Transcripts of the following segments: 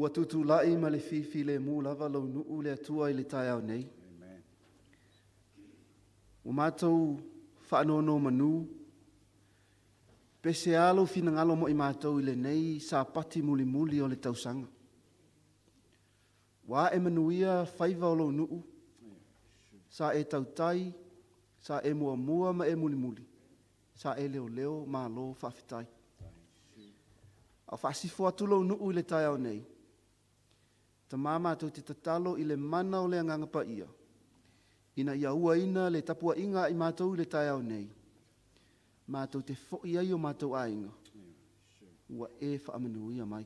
Ua tutulai ma le fifi le mu lava lau nuu le atua i le tai au nei. Ua mātou whaanono manu, pese alo fina ngalo mo i mātou i le nei sa pati muli muli o le tausanga. Wa e manuia whaiva o lau nuu, sa e tautai, sa e mua mua ma e muli muli, sa e leo leo ma lo whawhitai. A whaasifo atu lau nuu i le tai au nei. Ta mama tau te tatalo i le mana o le anganga pa ia. Ina ia ua ina le tapua inga i mātou i le tai au nei. Mātou te fo'i ai o mātou a inga. Ua e whaamanuia mai.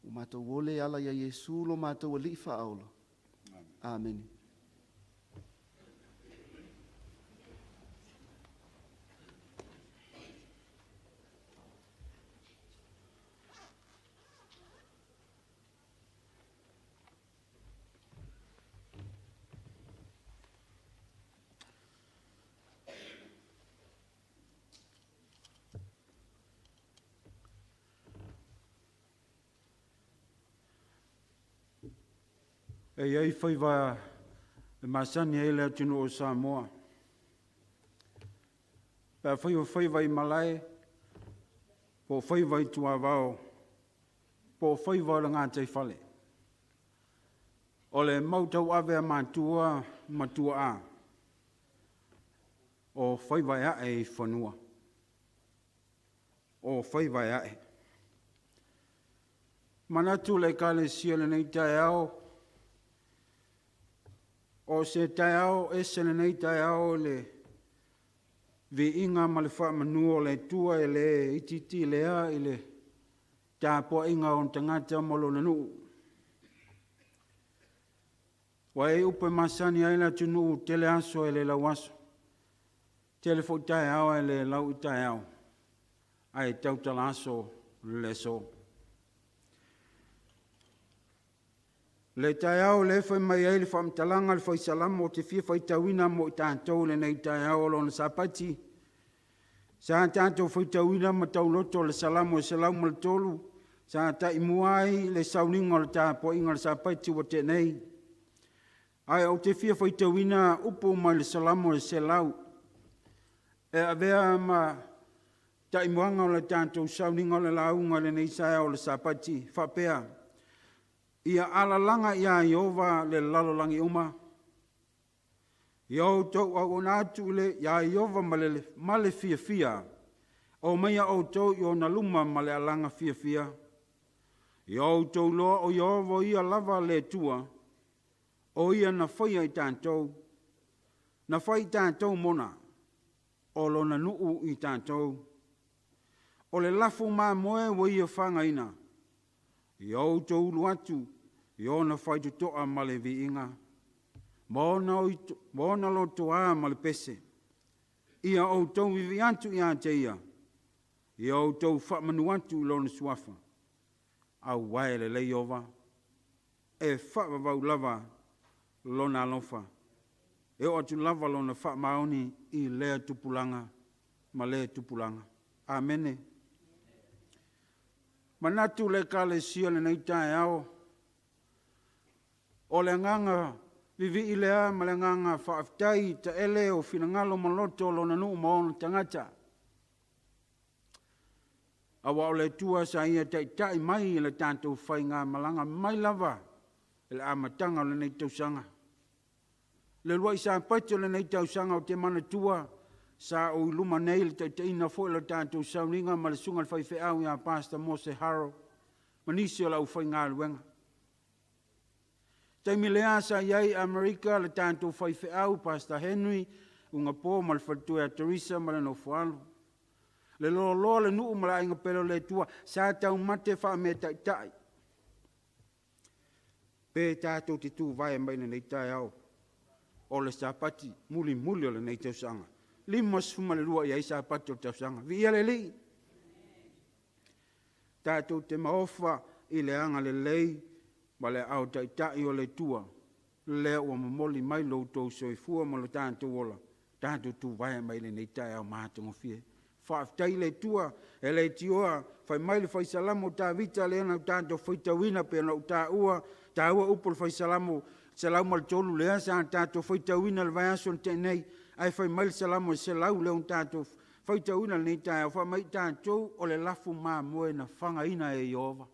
O mātou wole ala ia Yesu lo mātou a li whaaola. Amen. E iei whaiva e masani e lea tino o Samoa. Pea whaiva i Malai, po whaiva i Tuavao, po whaiva o ngā tei whale. O le mautau awea mātua matua a. O whaiva ea e i whanua. O whaiva ea e. Manatu le kale sia le nei tae ao, o se tae ao e se le nei tae ao le vi inga ma le wha manu o le tua e le ititi lea i le tāpua inga o tangata molo na nuu. Wa e upe masani aina tu nuu tele aso e le lau aso. Tele fo tae ao e le lau i tae ao. Ai tautala aso le so. Le tae au le whai mai ei le whamtalanga le whai salamo o te whia whai tauina mo i tātou le nei tae au lo na sapati. Sa tātou whai tauina ma tau loto le salamo e salau ma le tolu. Sa ta imuai le sauninga le tāpo inga le sapati wa te nei. Ai o te whia whai tauina upo mai le salamo e salau. E avea ma ta imuanga o le tātou sauninga le launga le nei sae o le sapati. Whapea. Ia alalanga ia Iova le lalolangi uma. Iau tau au nātu le ia Iova male fia fia. O meia au tau i o na luma male alanga fia fia. Iau tau loa o Iova ia lava le tua. O ia na whaia i tātou. Na whai tātou mona. O lo na nuu i tātou. O le lafu mā moe wa ia whangaina. Iau tau luatu. Yo na whai tu toa ma le vi inga. Mōna lo toa ma le pese. Ia au tau vivi antu ia te ia. Ia au tau whamanu antu lo na suafa. Au wae le ova. E whamavau lava lo na alofa. E o atu lava lo na whamaoni i lea tupulanga. Ma lea tupulanga. Amene. Manatu le kale sia le nei tae ao. O le nganga vivi i lea ma le nganga whaaftai ta ele o finangalo maloto lo nanu maona tangata. Awa o le tua sa ia tai mai le tātou whai ngā malanga mai lava e le amatanga o le nei tausanga. Le lua i sa pato le nei tausanga o te mana tua sa o luma nei le taiteina fo le tātou Sauniga ma le sunga le whai au ia Pastor Mose Haro. Manisi o lau whai ngā luenga. Taimi lea sa iai Amerika le tātou whai au Pastor Henry unga pō ma le whatua Teresa ma le no whaalo. Le lo le nuu ma la inga pero le tua sa tau mate wha me tai. Pe tātou te tū vai mai nei tai au. O le sapati muli o le nei tausanga. Lima suma le lua iai sapati o tausanga. Vi ia le li. Tātou te maofa i le anga le lei. Ma le au tai o le tua. Le ua mamoli mai lo tau soifua ma lo tātou ola. Tātou tū vai mai le nei tai au mātungo fie. whaaftai le tua, e le tioa, whai mai le whaisalamo tā vita le ana tātou whaitawina pe ana tā ua upo le whaisalamo, salau mal tolu lea sa tātou whaitawina le vai aso te nei, ai whai mai le salamo e salau leo tātou whaitawina le nei tāia, wha mai tātou o le lafu mā moe na whangaina e Iova.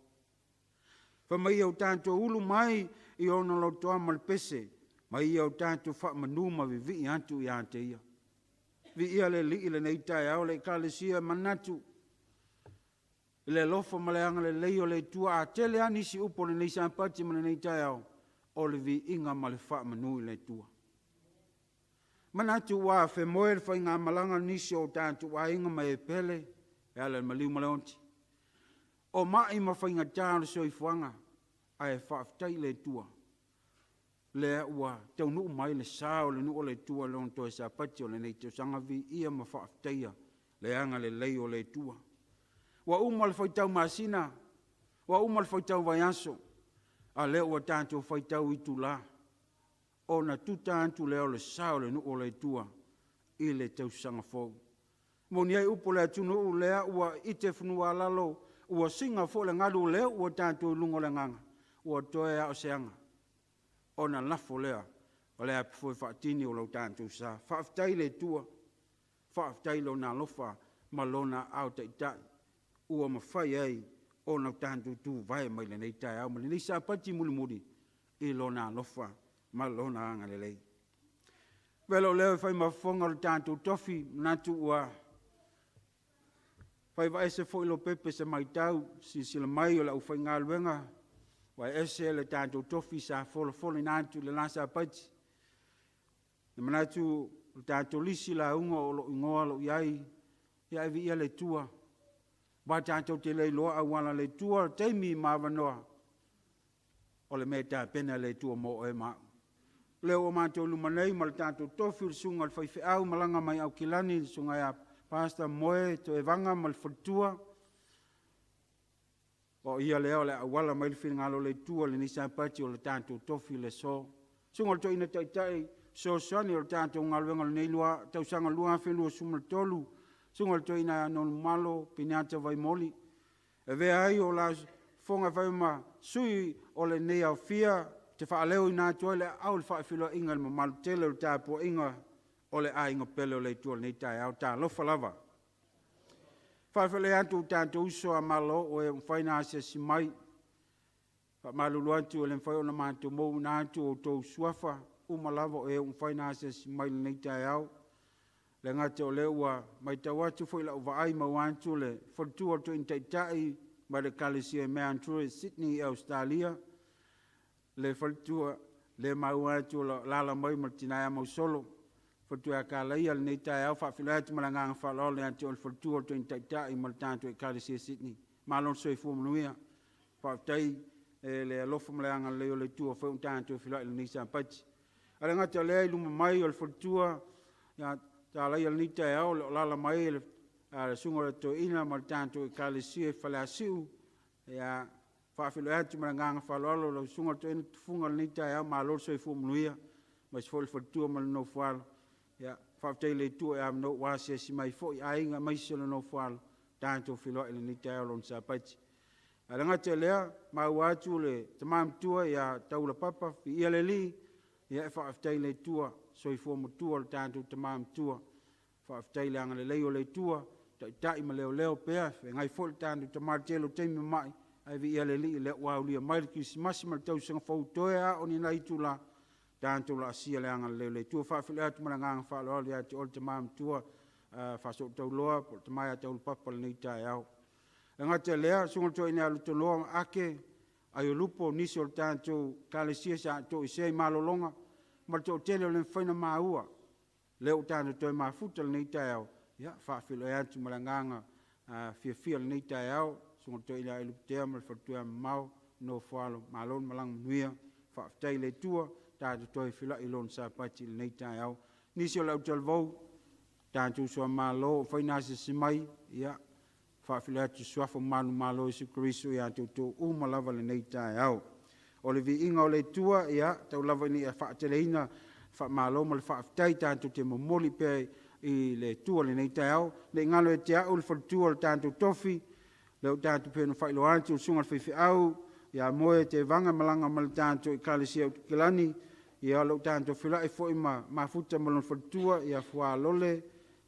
Wha mai au tātou ulu mai i ona lo toa mal pese, mai au tātou wha manu ma vivi antu i ante ia. Vi ia le li le nei tāia o le kalesia manatu, le lofa maleanga le leo le tua a tele anisi upo le nei sampati ma le nei tāia o le vi inga ma le wha manu i le tua. Manatu wa fe moe le wha inga malanga nisi o tātou wa inga ma e pele, e ale maliu maleonti. O mai ma wha inga tāle soi fuanga, a e whaaftai le tua. Le ua tau nuu mai le sao le nuu o le tua le onto e sa pati o le nei tau sangavi ia ma whaaftaia le anga le lei o le tua. Wa uma le whaitau masina, wa uma le whaitau vaiaso, a le ua tātou whaitau i tu la. O na tuta antu leo le sao le nuu o le tua i le tau sangafou. Moni ai upo le atu nuu lea ua ite funua lalo, ua singa fo le ngadu leo ua tātou lungo le nganga, ua toe a o seanga. O na lafo lea, o lea pifoi whaatini o lau tātou sa. Whaaftai le tua, whaaftai lo na lofa, ma lo na au taitai. Ua mawhai ai, o na tātou tu vai mai le nei tai au, ma le nei sa pati muli muri, i lo na lofa, ma lo na anga le lei. Velo leo whai mafonga le tātou tofi, natu ua. Whai wa ese fo ilo pepe se mai tau, si sila mai o la ufai ngā luenga, wa ese le tātou tofi sa folo nātu le lasa pati. Na manatu le tātou lisi la unga o lo ingoa lo iai, iai vi ia le tua. Ba tātou te lei loa awala le tua, teimi mawanoa. O le mea tā pena le tua mo e maa. Leo o mātou lumanei ma le tātou tofi le sunga le whaife au malanga mai au kilani, le sunga ia pasta moe to e vanga ma le whatua. O ia leo le awala mai le whingalo le tua le nisa pati o le tātou tofi le so. Sunga le to ina taitai so sani o le tātou ngaluenga le neilua, tausanga lua whenua suma le tolu. Sunga le to ina non malo piniata vai moli. E vea ai o la fonga vaima sui o le nei au fia, te whaaleo i nātua le au le whaafilo inga le mamalu tele o tāpua inga o le a inga pele o le tua le nei tai au tā lofa lava. Whaafele atu tātou uso a malo o e mwhaina asia si mai. Whaamalulu atu o le mwhai o na mātou mou na atu o tō suafa. Umalava o e mwhaina asia si mai le nei tai au. Le ngate o le ua mai tau atu fo ila uva ai mau atu le whatua to in taitai mai le kalesia mea anture Sydney, Australia. Le whatua le mau atu lala mai martinaya mau solo. Whatua ka laia le nei tai au whaafila atu maranganga whalao le atu o le whatua to in taitai mai tanto e kalesia Sydney. Malon soi fu manuia. Whaatai le alofa maleanga leo le tua whau tanto e whila il nisa pati. Ale ngate o lea iluma mai o le whatua tā lai al nita e au, lala mai le sunga le to ina ma tanto e kalesia e whale asiu, e a whaafilo atu maranganga whaloalo, le sunga le to ina tufunga le nita e au, ma lor soi fu manuia, ma si fo le whatua ma le no whalo, e a whaaftai le tua e a mno wasi e si mai fo, a inga mai si le no whalo, tanto whilo e le nita e au lon sa pati. A le ngate lea, ma atu le tamam tua e a taula papa, fi ia le li, e a whaaftai le tua, soi fu mo tua le tanto tamam tua, whaaftai le anga le leo le tua, tai ma leo pea, e ngai fo le tanto tamam telo teimi mai, ai vi ia le li, le wau lia mai le kisi masi ma le tau sanga fau toe a o ni nai tu la, tanto la asia le anga le tua, whaafile atu maranganga whaaloa le atu o le tamam tua, whaso tau loa, po le tamai a tau papa le nei tai au. E ngate lea, sunga to ina alu to loa ake, ai o lupo nisi o le tanto kalesia sa to isei malolonga, ma le to tele o le whaina maua, leo tāna toi mafuta le nei tai au, ia, whaafilo e atu maranganga fia le nei tai au, sunga toi ina ilu tea ma le whatua mau, no whaalo, malon malang manuia, whaaftai le tua, tāna toi whila ilon sa pati le nei tai au. Nisi o lau talvau, tāna tu sua malo, whainasi si mai, ia, whaafilo atu suafa manu malo isu krisu, ia tu umalava le nei tai au. O le vi inga o le tua, ia, tau lava ni a whaateleina, malo ma le whaaftai tātou te momoli pe i le tua le nei tai au, le ngalo e te au le whaletua le tātou tofi, le o tātou pēna Failauga o sunga le whaiwhiau, ia moe Tevaga malanga ma le tātou i kalesia o tukilani, ia le o tātou whila e fwoi ma futa ma le whaletua, ia fua lole,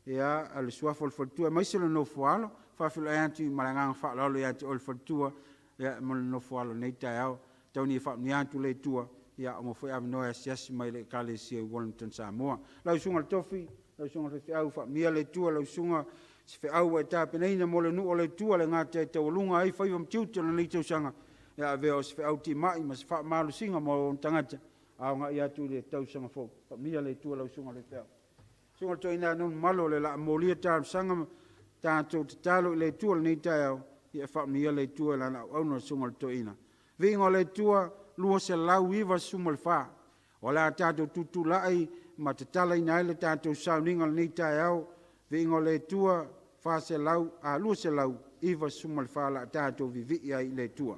ia le suafo le whaletua, maise le no fualo, whawhila e antu i maranganga whaalolo i atu o le whaletua, ia ma le no fualo nei tai au, tau ni e whaapni atu le tua, ia o mawhai avinoa siasi mai le kalesia i Wellington Samoa. Lau sunga le tofi, lau sunga le whaiwhiau whaapnia le tua, lau sunga se whaiau e tāpeneina mo le nu o le tua le ngā te tawalunga ai whaiwa mtiuta na nei tausanga, ia veo se whaiau ti mai, ma se whaamalu singa mo tangata, au ngā i atu le tausanga fo, whaapnia le tua lau sunga le whaiau. Sunga le toina non malo le la molia tāsanga tātou te talo i le tua le nei tai au, ia whaapnia le tua la na au na sunga le toina. Vingo le tua, lua se lau iwa suma le wha. O la tātou tutu lai, ma te tala ina ele tātou Sauniga le nei tai au, vingo le tua, wha se lau, lua se lau, iwa suma le wha la tātou vivi ai le tua.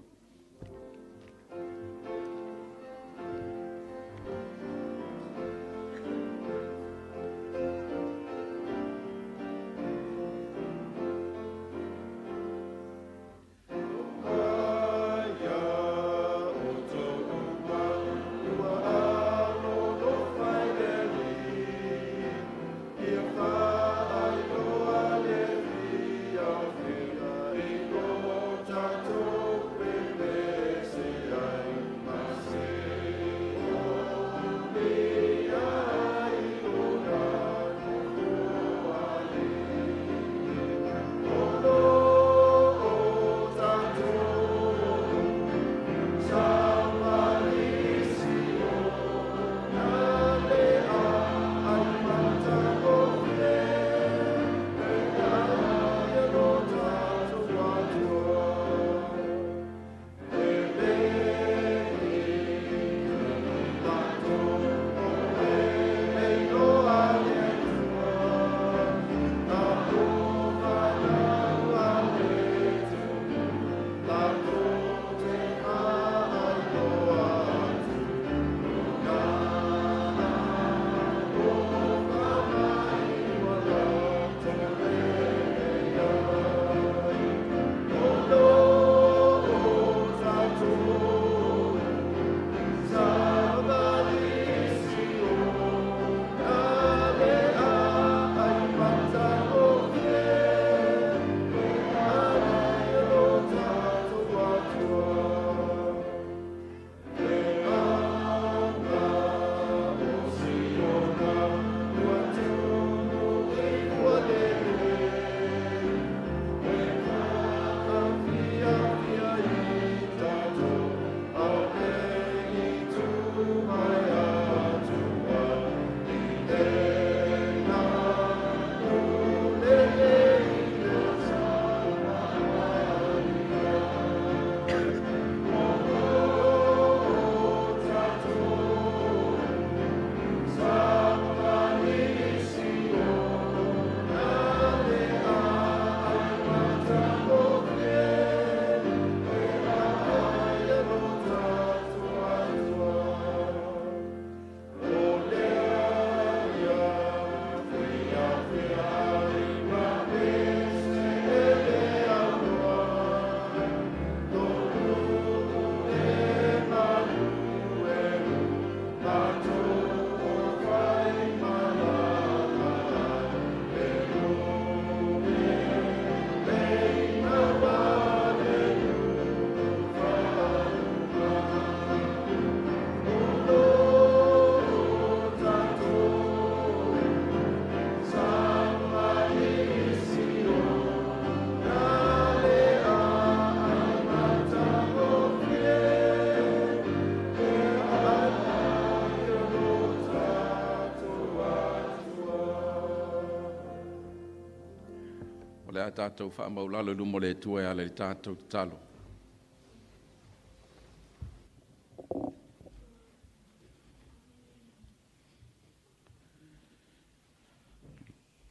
le a tātou whaamaulalo lumo le tua e ale le tātou talo.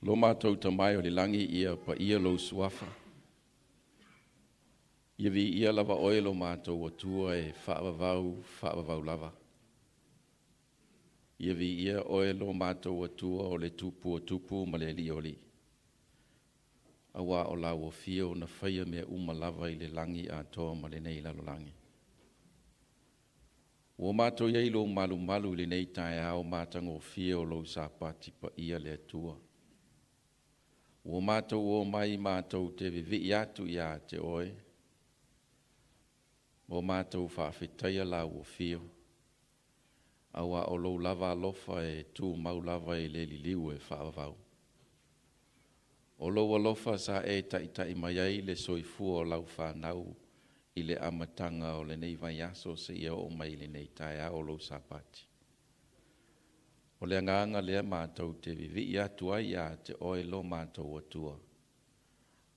Lo mātou tamai o le langi ia pa ia lo suafa. Ia vi ia lava oe lo mātou o tua e whaavavau lava. Ia vi ia oe lo mātou atua o le tupu ma le li o li. Awa o la o fio na whaia mea lava i le langi a toa ma le nei lalo langi. O mātou iei lo malu le nei tae ao mātanga o fio lo sapati pa ia le atua. O mātou o mai mātou te vivi atu ia te oe. O mātou whaafetaia la o fio. Awa o lo lava alofa e tu mau lava e le liliu e whaavau. O lo alofa sa e tai mai ai le soifua o lau whanau i le amatanga o le nei vai aso se ia o mai le nei tae o lo sapati. O le anganga lea mātou te vivi atu ai a te oe lo mātou atua.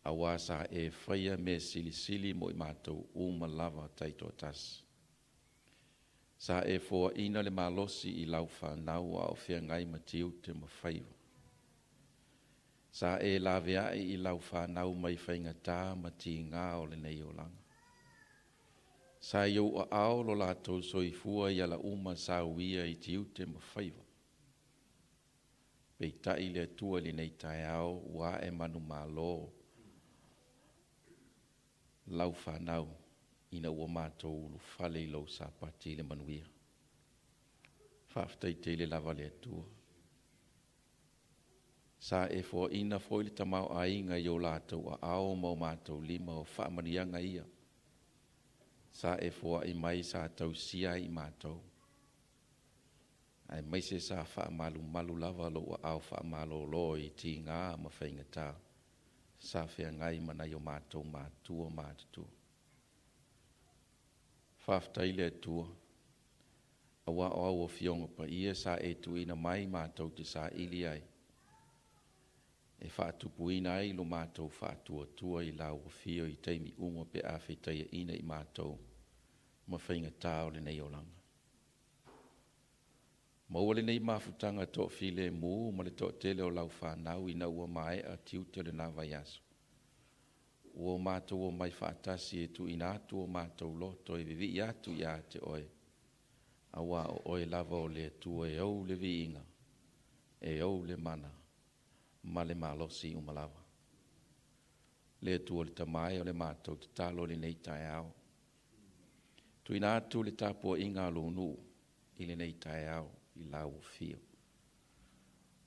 Awa sa e whaia me sili mo i mātou lava taito tas. Sa e fōa ina le malosi i lau whanau a o whia ngai matiu te mawhaiva. Sa e la vea i lau whanau mai whainga tā mati ngā o le nei o langa. Sa iau a ao lo lātou soifua i ala sa uia i tiu te mawhaiva. Pei tai le tua li nei tae ao wa e manu malo lau whanau ina ua mātou ulu whale i lau sapati le manuia. Whaftai te le lava le atua. Sa e fōa ina fōi le tamau a inga i o lātou a ao mau mātou lima o whaamanianga ia. Sa e fōa i mai sa tau sia i mātou. Ai mai se sa malu lava lo a ao whaamalo lo i ti ngā ma whainga tā. Sa whea ngai mana i o mātou mātua mātutua. Whaftai le tua. Awa o au o fionga pa ia sa e tuina mai mātou te sa ili ai. E whaatupuina ai lo mātou whaatua tua i lau o fio i teimi ungo pe a whetaia ina i mātou. Ma whainga tāo le nei o langa. Maua le nei mafutanga to file mu ma le to tele o lau whanau i na ua mai a tiu te le nā vai aso. Ua mātou o mai whaatasi e tu ina atu o mātou loto e vivi i atu i a te oe. Awa o oe lava o le tua e au le viinga, e au le mana, ma le malosi umalawa. Le tua le tamai o le mātou te talo le nei tae ao. Tu ina atu le tapua inga lo nu i le nei tae ao i lau o fio.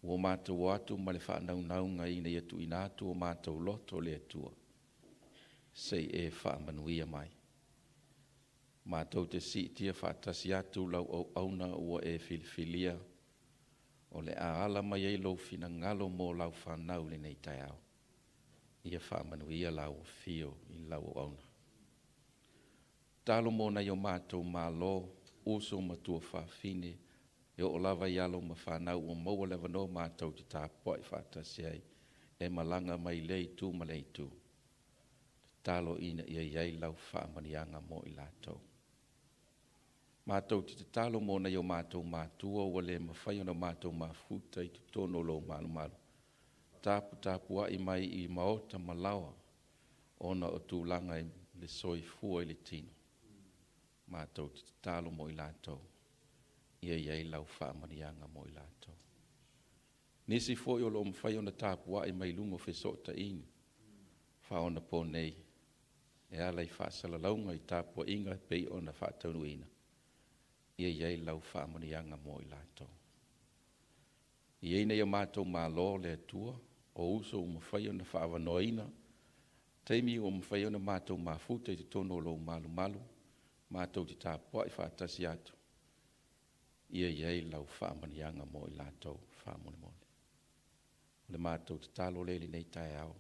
Ua mātou o atu ma le whaanaunga i nei atu ina atu o mātou loto le tua. Sei e whaamanuia mai. Mātou te si tia whaatasi atu lau au auna ua e filifilia o le aala mai ei lau fina ngalo mō lau whanau le nei tai au. Ia whaamanuia lau o fio i lau au auna. Talo mō nei o mātou mālo uso matua whawhine e o lava i alo ma whanau o maua lewa no mātou te tāpua i whaatasi ai e malanga mai lei tu ma lei tu. Talo ina ia iei lau whaamanianga mo i lātou. Mātou te talo mo nei o mātou mātua o le mawhai o na mātou mafuta i tu tono lo malu. Tāpu a i mai i maota malawa o na o tūlanga i le soi fua i le tino. Mātou te talo mo i lātou. Ia iei lau whaamanianga mo i lātou. Nisi foi o lo mawhai o na tāpu a i mai lungo whesota ini. Whaona po nei. E alai whaasala launga i tāpua inga pei o na whaataunu ina. Ia iei lau whaamanianga mo i lātou. Iei nei o mātou mālo le atua, o uso o mawhai o na whaawanoina, teimi o mawhai o na mātou mafuta i te tono lo malu, mātou te tāpua i whaatasi atu. Ia iei lau whaamanianga mo i lātou whaamonemone. Le mātou te talo leli nei tae au.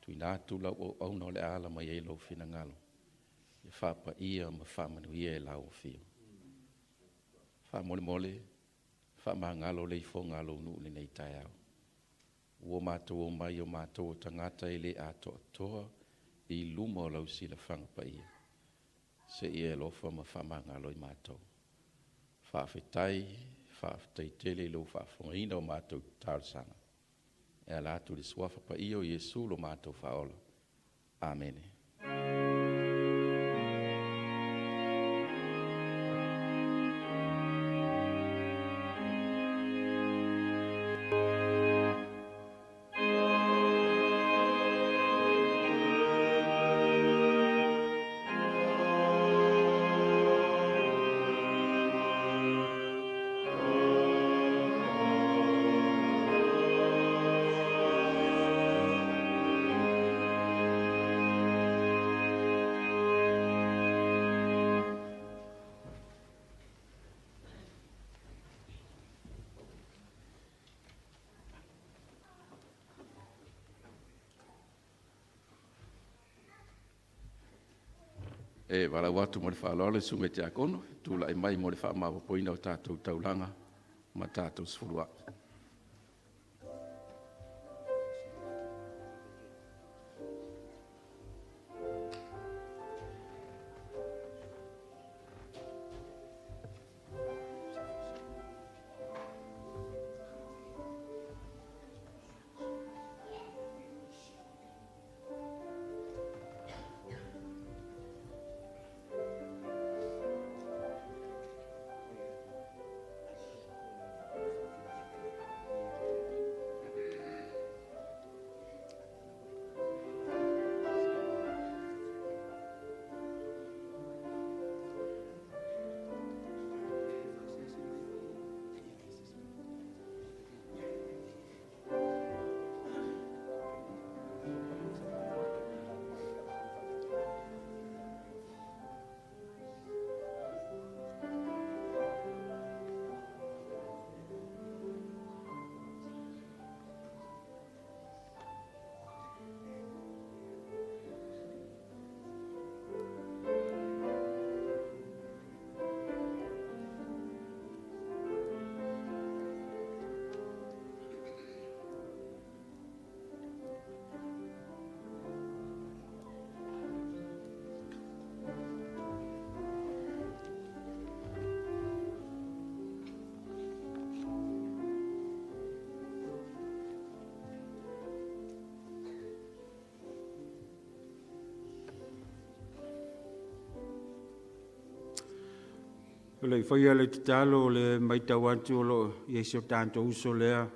Tui nā tula o auna o le ala mai e lo fina ngalo. I whapa ia ma whamanuia e lau o fio. Whamole, whama ngalo le i fo ngalo nu le nei tai au. Ua mātou o mai o mātou o tangata e le ato atoa i luma o lau sila whangapa ia. Se ia e lofa ma whama ngalo i mātou. Whawhetai tele lo whafongaina o mātou tārsanga. E ala atu le suafa pa iyo Yesu lo mātou whaola. Amen. E wala watu mo le whaaloa le sunga te akono, tūla e mai mo le wha mawapoina o tātou taulanga, ma tātou sifurua. Le whaia le te talo le maitau atu o lo Iesu tātou uso lea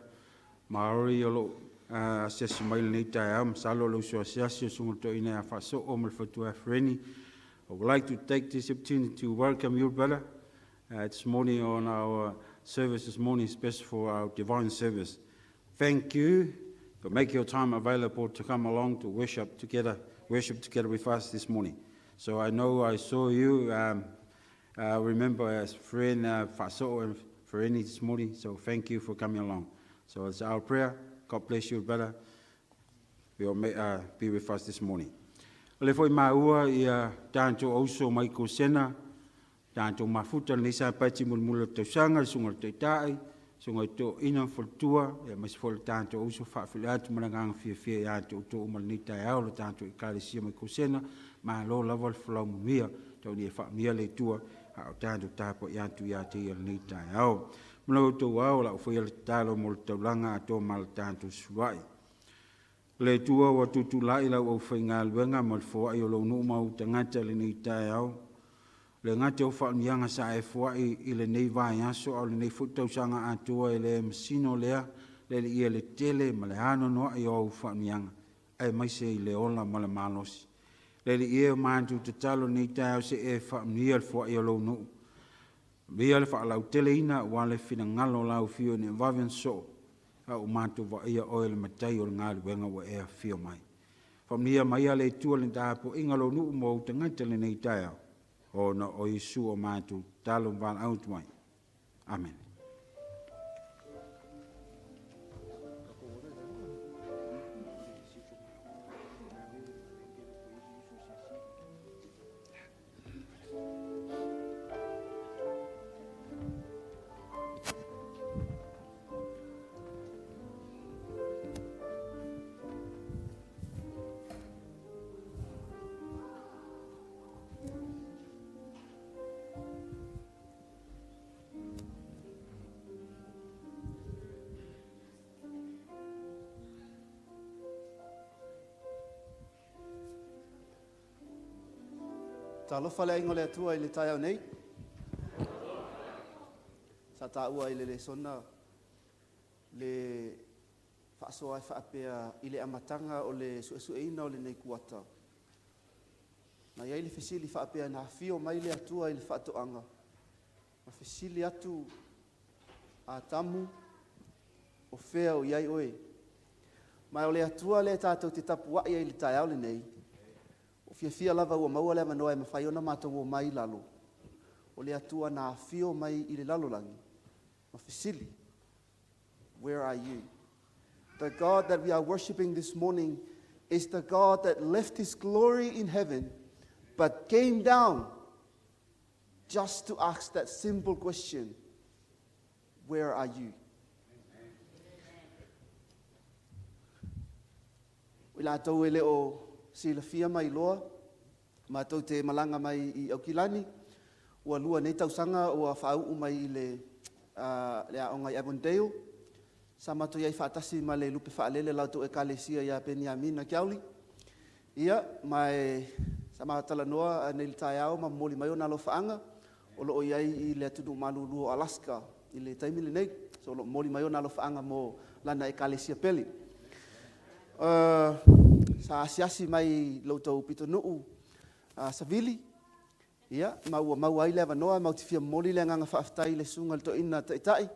Maori o lo asesi mai le nei tae am salo lo uso asesi o sungoto ina a whaso o mal whatua freni. I would like to take this opportunity to welcome you, brother, this morning on our service this morning, especially for our divine service. Thank you for making your time available to come along to worship together with us this morning. So I know I saw you. Remember as friend Faso and Fereni this morning, so thank you for coming along. So it's our prayer. God bless you, brother. You'll be with us this morning. Le foi maua ia tanto oso mai ko sena, tanto mafuta nisa pati mulmula tausanga sunga taitai, sunga to ina fortua, e mas fol tanto oso fa'afilatu manangang fia ya to umal ni tai au tanto ikalisia mai ko sena, ma lo level flow mia, to ni fa mia le tua. Au tātou tāpo i atu i ate i ni tai au. Mlau tō au la ufoi ala tālo mo le taulanga a tō mal tātou suai. Le tua wa tutu lai lau au whai ngā luenga mal fōai o lau nuu mau tangata le ni tai au. Le ngate o whaunianga sa e fōai i le nei vai aso au le nei futausanga atua i le masino lea le ia le tele ma le ano noa i au whaunianga. Ai maise i le ola ma le malosi. Le ia mantu te talo ni tau se e whaamnia le fwa i o lau nuu. Mia le whaalau tele ina wa le whina ngalo lau fio ni wavian so. Au mantu wa ia oe le matai o le ngālu wenga wa ea fio mai. Whaamnia mai le tua le tāpo inga lau nuu mo utangata le ni tau. O na o Isu o mantu talo mwan out mai. Amen. Talofa le ingo le atua i le tai au nei. Sa tā ua i le sona le whaasoa e whaapea i le amatanga o le suesueina o le nei kuata. Na iai le fesili whaapea na fio mai le atua i le whaatoanga. Ma fesili atu a tamu o whea o iai oe. Mai o le atua le tātou te tapua i le tai au le nei. Fia lava ua maua le manoa e mawhai ona mātou o mai lalo. O le atua nā fio mai i le lalolangi. Ma fesili, where are you? The God that we are worshiping this morning is the God that left his glory in heaven but came down just to ask that simple question, where are you? Wila tau ele o silafia mai loa, mātou te malanga mai I Aukilani, ua lua nei tausanga ua whaau mai I le aonga I Avondale, sa mātou iai whaatasi ma le lupe whaalele lautou e kalesia ia Peniamina Kiauli. Ia, mai sa mātala noa nei tai au ma moli mai o nalo whaanga, o loo iai I le atunu malulu o Alaska, I le taimile nei, so lo moli mai o nalo whaanga mo lana e kalesia peli. Sa asiasi mai lautou pito nuu sa vili, ia, mau ai le avanoa, mau tifia moli le nganga whaafitai le sunga le toina taitai,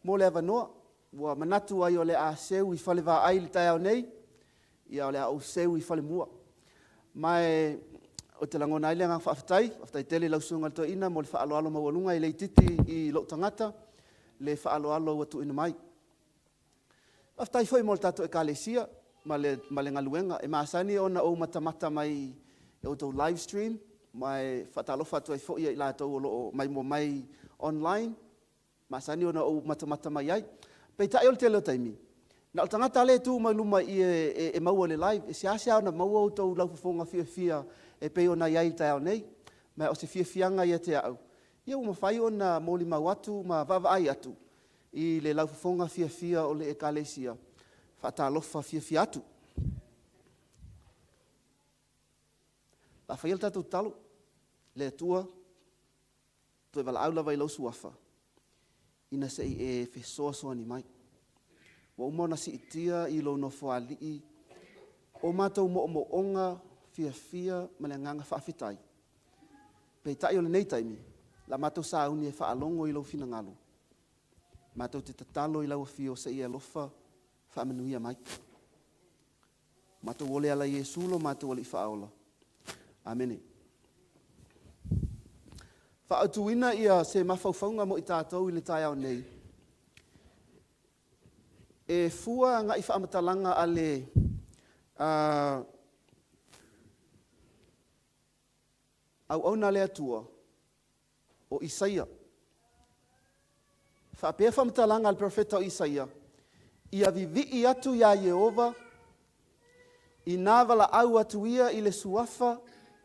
mo le avanoa, ua manatu ai o le a seu I whale wā ai le tai au nei, ia o le a o seu I whale mua. Mai o te langona ai le nganga whaafitai tele lau sunga le toina, mo le whaaloalo maualunga I le titi I lo tangata, le whaaloalo watu ina mai. Whaafitai foi mo le tato e kalesia, ma le ngaluenga, e maasani ona o matamata mai e o tau live stream, mai whatalofa tu ai fōia I la tau o loo mai mo mai online, maasani ona o matamata mai ai. Pei tae o le te leo taimi. Na o tangata le tu mai luma I e maua le live, e siasia ona maua o tau laufafonga fia e pei ona iai tae au nei, mai o se fianga ia te au. Ia uma whai ona moli mau atu, ma vava ai atu, I le laufafonga fia o le e kalesia. Whaatalofa fia atu. La whaiel tatou talo, le tua, toi wala aula vai lau suafa, ina se e whesoa ni mai. Wa umona si itia I lo no whaali'i, o mātou mo onga fia ma le nganga whaafitai. Pei tai o le nei taimi, la mātou sa uni e whaalongo I lau fina ngalu. Mātou te tatalo I lau fio se I alofa, whaamanuia mai. Mātou ole ala Iesulo, mātou ole I whaaola. Amene. Whaatuina ia se mawhauwhaunga mo I tātou I le tai au nei. E fua nga I whaamatalanga a le au na le atua o Isaia. Whaapea whaamatalanga al profeta o Isaia. Ia vivi atu ia Jehova, I nāwala au atu ia I le suafa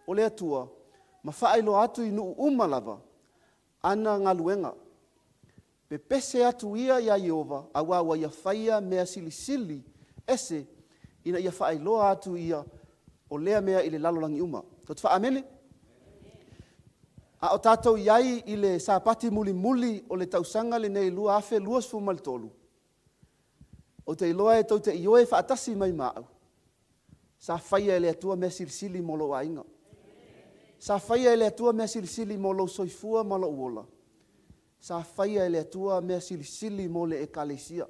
o le atua, ma whaelo atu I nuu umalava, ana ngaluenga. Pe pese atu ia Jehova, awa ia whaia mea silisili, ese, ina ia whaelo atu ia, o lea mea I le lalolangi uma. Tot wha amene? A o tātou iai I le sāpati muli o le tausanga le nei lua afe luas fumaltolu. O te iloa e tau te ioe whaatasi mai maau. Sa whaia e le atua mea silisili mo lo ainga. Sa whaia e le atua mea silisili mo lo soifua ma lo uola. Sa whaia e le atua mea silisili mo le ekalesia.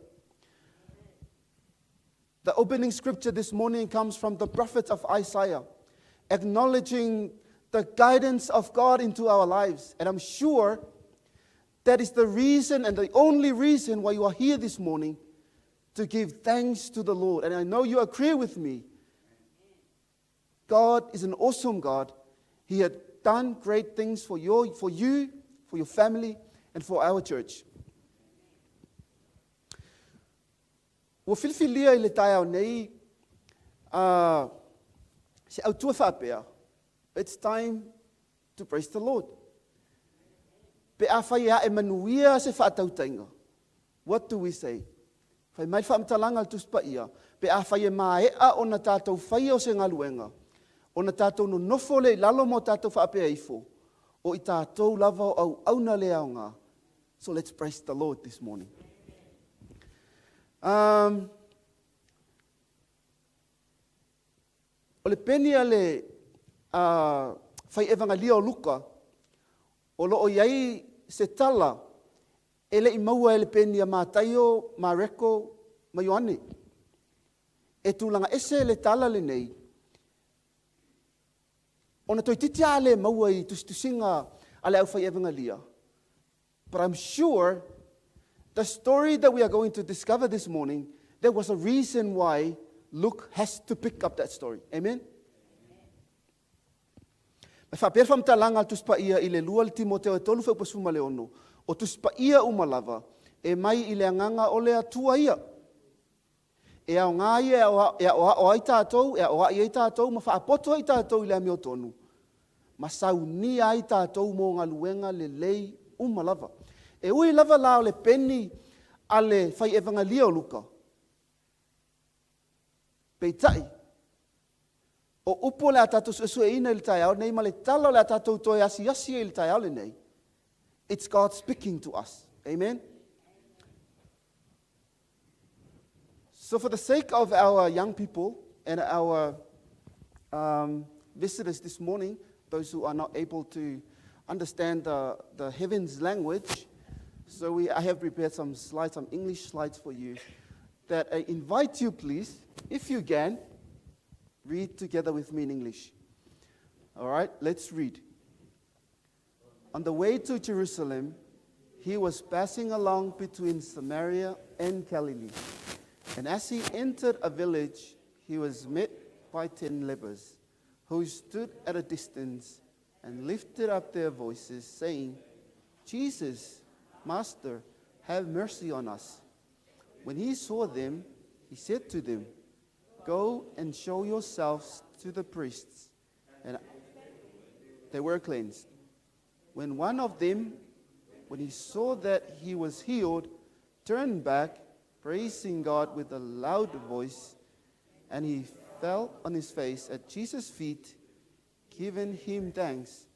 The opening scripture this morning comes from the prophet of Isaiah, acknowledging the guidance of God into our lives. And I'm sure that is the reason and the only reason why you are here this morning, to give thanks to the Lord. And I know you agree with me. God is an awesome God. He had done great things for you, for your family, and for our church. Ua filifilia I le tai au nei, se au tua whapea. It's time to praise the Lord. Pe a whai a e manuia se whaatautainga. What do we say? Whai mai whaamtalanga al tuspa ia. Pe a whai e maea o na tātou whai o se ngaluenga. O na tātou no nofo le lalo mo tātou whaapea ifo. O I tātou lava au auna le aunga. So let's praise the Lord this morning. O le peni a le whai evangalia o Luka, o loo iai se tala, ele I maua ele peni a Mātaio, Mareko, ma Ioane. E tūlanga ese le tala le nei, ona toi titi a le maua I tusinga a le au whai evangalia. But I'm sure the story that we are going to discover this morning, there was a reason why Luke has to pick up that story. Amen? E whapea whamtalanga tuspa ia i le lua le Timoteo e tolu whaupasuma le ono. O tuspa ia umalava e mai i le anganga o le atua ia. E au ngā ia e o ai tātou, e o ai tātou, ma whaapoto ai tātou i le ami o tonu. Ma sauni ai tātou mō ngā luenga le lei umalava. E ui lava lao le peni a le whai evangalia o luka. Peitai. O upo le a tātou suesue ina i le tai au nei, ma le tala le a tātou toi asi i le tai au le nei. It's God speaking to us. Amen? So for the sake of our young people and our visitors this morning, those who are not able to understand the heavens language, so I have prepared some slides, some English slides for you, that I invite you, please, if you can, read together with me in English. All right, let's read. On the way to Jerusalem, he was passing along between Samaria and Galilee. And as he entered a village, he was met by 10 lepers, who stood at a distance and lifted up their voices, saying, Jesus, Master, have mercy on us. When he saw them, he said to them, Go and show yourselves to the priests. And they were cleansed. When one of them, when he saw that he was healed, turned back, praising God with a loud voice, and he fell on his face at Jesus' feet, giving him thanks.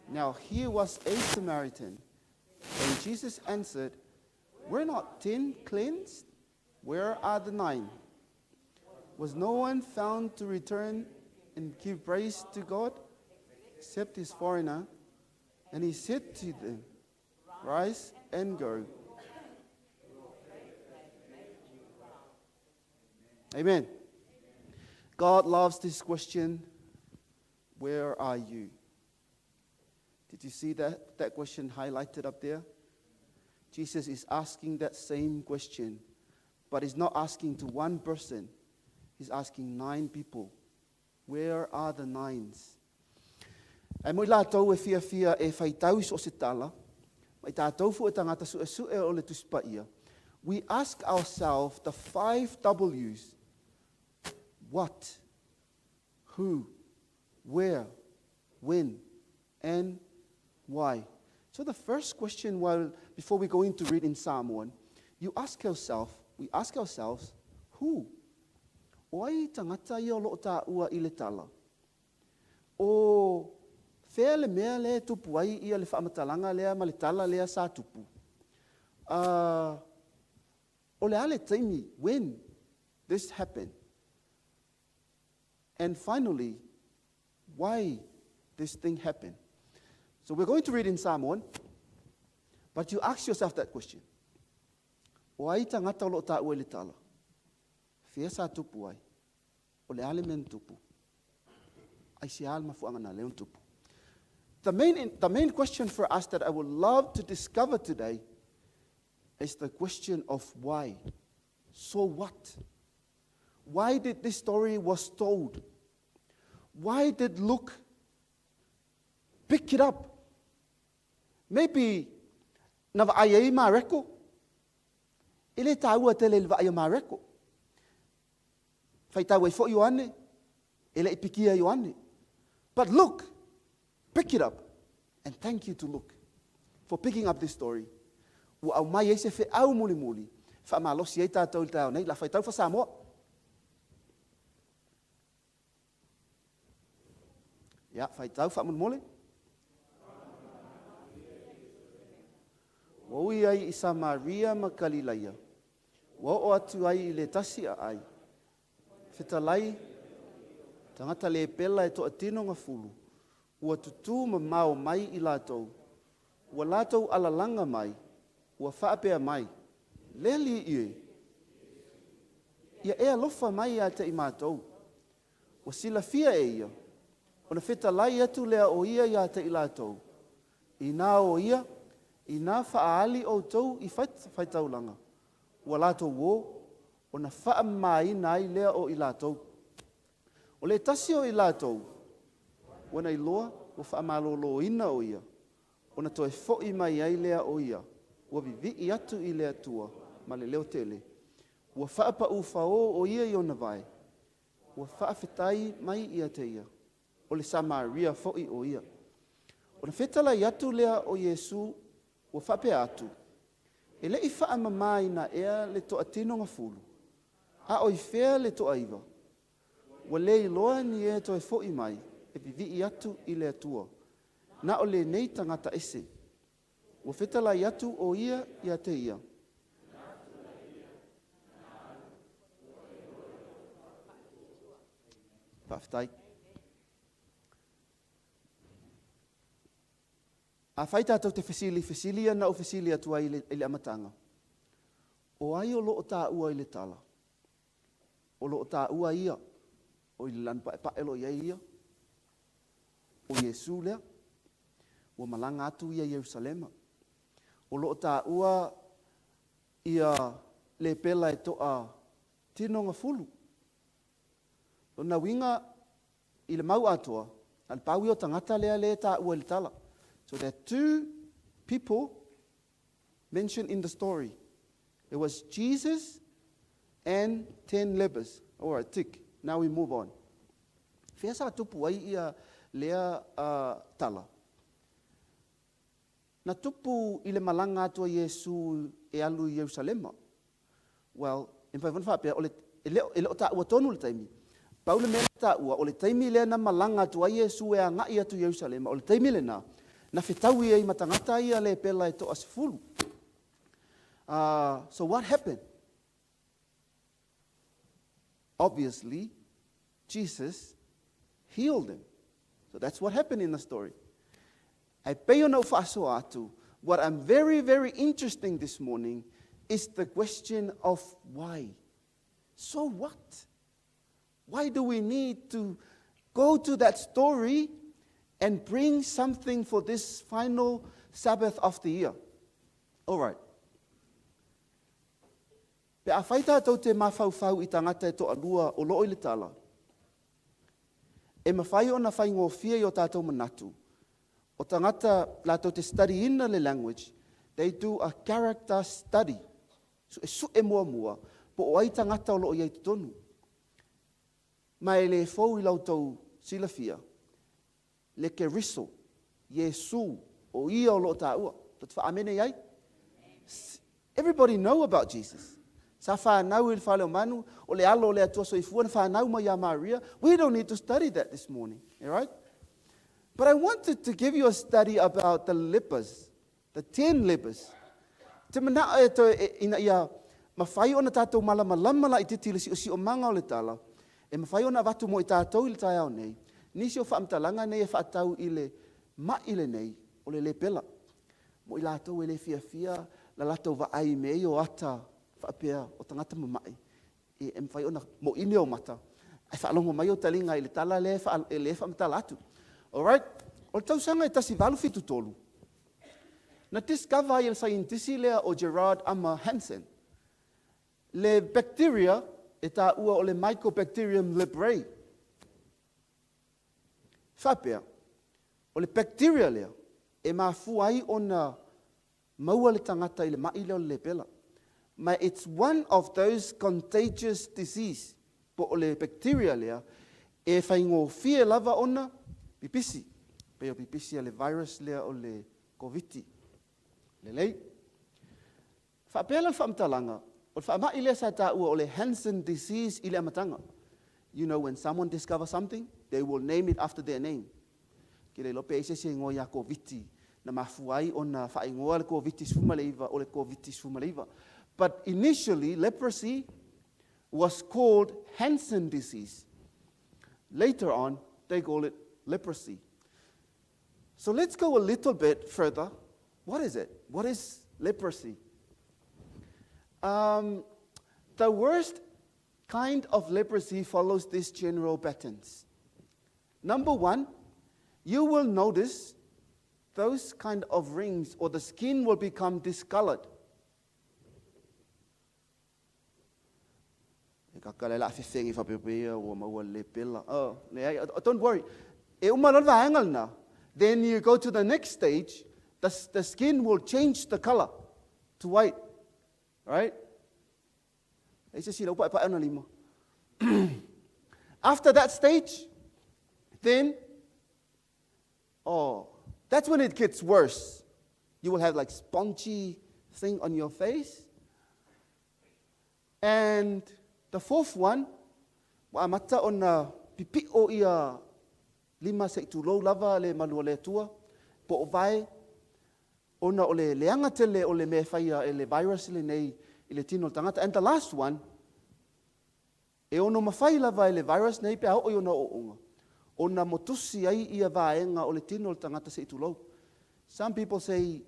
Now here was a Samaritan. And Jesus answered, Were not 10 cleansed? Where are the 9? Was no one found to return and give praise to God, except this foreigner? And he said to them, Rise and go. Amen. God loves this question, where are you? Did you see that question highlighted up there? Jesus is asking that same question, but he's not asking to one person. He's asking 9 people. Where are the 9s? E moi lātou e fia e whaitau so se tala, mai tātou fu e tangata su e o le tuspa ia. We ask ourselves the 5 W's. What, who, where, when, and why. So the first question, before we go into read in Psalm 1, we ask ourselves, who? Oi tangata ia o loo tā ua i le tala. O whea le mea le tupu ai ia le whaamatalanga lea ma le tala lea sa tupu. O le ale taimi, when this happened. And finally, why this thing happened. So we're going to read in Psalm 1, but you ask yourself that question. O ai tangata o loo tā ua i le tala. Fia sa tupu ai. O le ale men tupu. Ai si al mafuanga na leon tupu. The main question for us that I would love to discover today is the question of why. So what? Why did this story was told? Why did Luke pick it up? Maybe na vaayai ma reko. Ile taua tele vaaya ma reko. Fai taua fo Ioane. Ile ipikia Ioane. But look, pick it up. And thank you to Luke for picking up this story. Wa au mai ese fe au muli muli. Fa malosi ai tātou i tāu nei. La fai tau fa Samoa. Ja, fai tau fa muli muli. Woi ai i Samaria ma Galileia. Wa o atu ai i le tasi a ai. Fetalai, tangata le pela e to atino ngā fulu. Ua tutu ma mao mai i lātou. Ua lātou alalanga mai. Ua whaapea mai. Leli ie. Ia ea lofa mai a te i mātou. Ua sila fia e ia. Ona fetalai atu lea o ia i a te i lātou. I nā o ia, i nā whaali o tau i whaitaulanga. Ua lātou wō, ona wha mai nai lea o i lātou. O le tasi o i lātou, wana i loa, ua whaamaloloina o ia, ona toe fo'i mai ai lea o ia, ua vivi'i atu I lea tua, ma le leo tele. Ua whaapa ufao o ia I ona vai, ua whaafetai mai ia te ia, o le Samaria fo'i o ia. Ona whetala I atu lea o Yesu, ua whape atu, e le I whaamamai na ea le toa tino ngafulu, a oi whea le toa iwa, ua le iloa ni e toe fo'i mai, e vivi'i atu I lea tua, na o le nei tangata ese, ua whetala I atu o ia ia te ia. Paftai. A whai tātou te fesili ana o fesili atua I le amatanga. O ai o loo tā ua I le tala. O loo tā ua ia. O I le lanpa e paelo ia ia. O Yesu lea. O malanga atu ia Yerusalema. O loo tā ua ia le pela e toa tinonga fulu. O na winga I le mau atua. Al paui o tangata lea le tā ua le tala. So there are two people mentioned in the story. There was Jesus and 10 lepers. All right, tick. Now we move on. Fea sa tupu ai ia lea tala. Na tupu I le malanga atua Yesu e alu I Yerusalema. Well, in whai whanwhapea, e leo ta ua tonu le taimi. Paule mea ta ua, o le taimi lea na malanga atua Yesu e a ngai atu Yerusalema. O le taimi le na. Na whetau ia I matangata ia le pela e toa sifuru. So what happened? Obviously, Jesus healed them. So that's what happened in the story. I pay no faso atu. What I'm very, very interesting this morning is the question of why. So what? Why do we need to go to that story and bring something for this final Sabbath of the year? All right. Pe a whaita tau te mawhau I tangata e toa lua o loo I le tala. E mawhai o na whai ngō fia I o tātou manatu. O tangata la tau te study in le language, they do a character study. So e su e mua mua, po o ai tangata o loo I te tonu. Mai le fau I lau tau silafia. Le ke riso, Yesu, o ia o lo tāua. Tot wha amene iai. Everybody know about Jesus. Sa whanau I le whaleo manu, o le alo o le atua soifua, na whanau mai a Maria. We don't need to study that this morning, all right? But I wanted to give you a study about the lepers, the 10 lepers. Te mana e to ina ia, mawhai o na tātou malamalama la I te tili si o manga o le tala, e mawhai o na watu mo I tātou I le tai au nei, nisi o whaamtalanga nei e whaatau I le maile nei o le pela. Mo I lātou e le fia la lātou wa ai mei o ata whaapea o tangata mamai. E mwhai o na mo ine o mata. Ai whaalongo mai o talinga I le tala le whaamtala atu. Alright? O tausanga e tasi walu fitu tolu. Na discover I le scientisi lea o Gerard Ama Hansen. Le bacteria e tā ua o le Mycobacterium leprae. Whapea, o le bacteria lea, e mafu ai o na maua le tangata I le maile o le pela. Ma it's one of those contagious disease. Po o le bacteria lea, e whaingo fie lava ona, pipisi. Peo pipisi a le virus lea o le COVID. Le lei. Whapea lan whaamtalanga, o whaamai lea sa tā ua o le Hansen disease I le amatanga. You know, when someone discovers something, they will name it after their name. Ke le lope eise se ngoi a COVID, na mafuai o na whaingoa le COVID sfumaleiva o le COVID sfumaleiva. But initially, leprosy was called Hansen disease. Later on, they call it leprosy. So let's go a little bit further. What is it? What is leprosy? The worst kind of leprosy follows these general patterns. Number one, you will notice those kind of rings or the skin will become discolored. Don't worry. E umalon vaengal na. Then you go to the next stage, the skin will change the color to white. Right? After that stage, then, that's when it gets worse. You will have like spongy thing on your face. And the fourth one, mata ona pipi o ia lima se tu lo lava le malua le tua, po o vai, ona o le leanga tele o le me whaia e le virus le nei i le tino tangata. And the last one, e ono mawhai lava e le virus nei pe au o ona o onga. Ona motusi ai ia vaenga o le tino tangata se tu lo. Some people say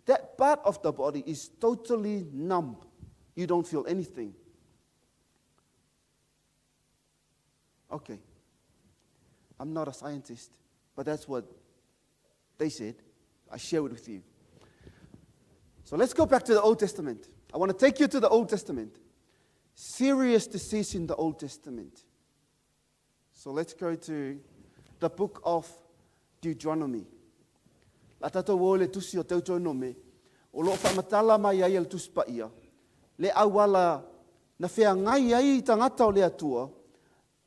that part of the body is totally numb. You don't feel anything. Okay. I'm not a scientist, but that's what they said. I share it with you. So let's go back to the Old Testament. I want to take you to the Old Testament. Serious disease in the Old Testament. So let's go to the book of Deuteronomy. La tato wo le tusi o tautou no me. O lo whamatala mai ai al tuspa ia. Le awala na whea ngai ai tangata o le atua.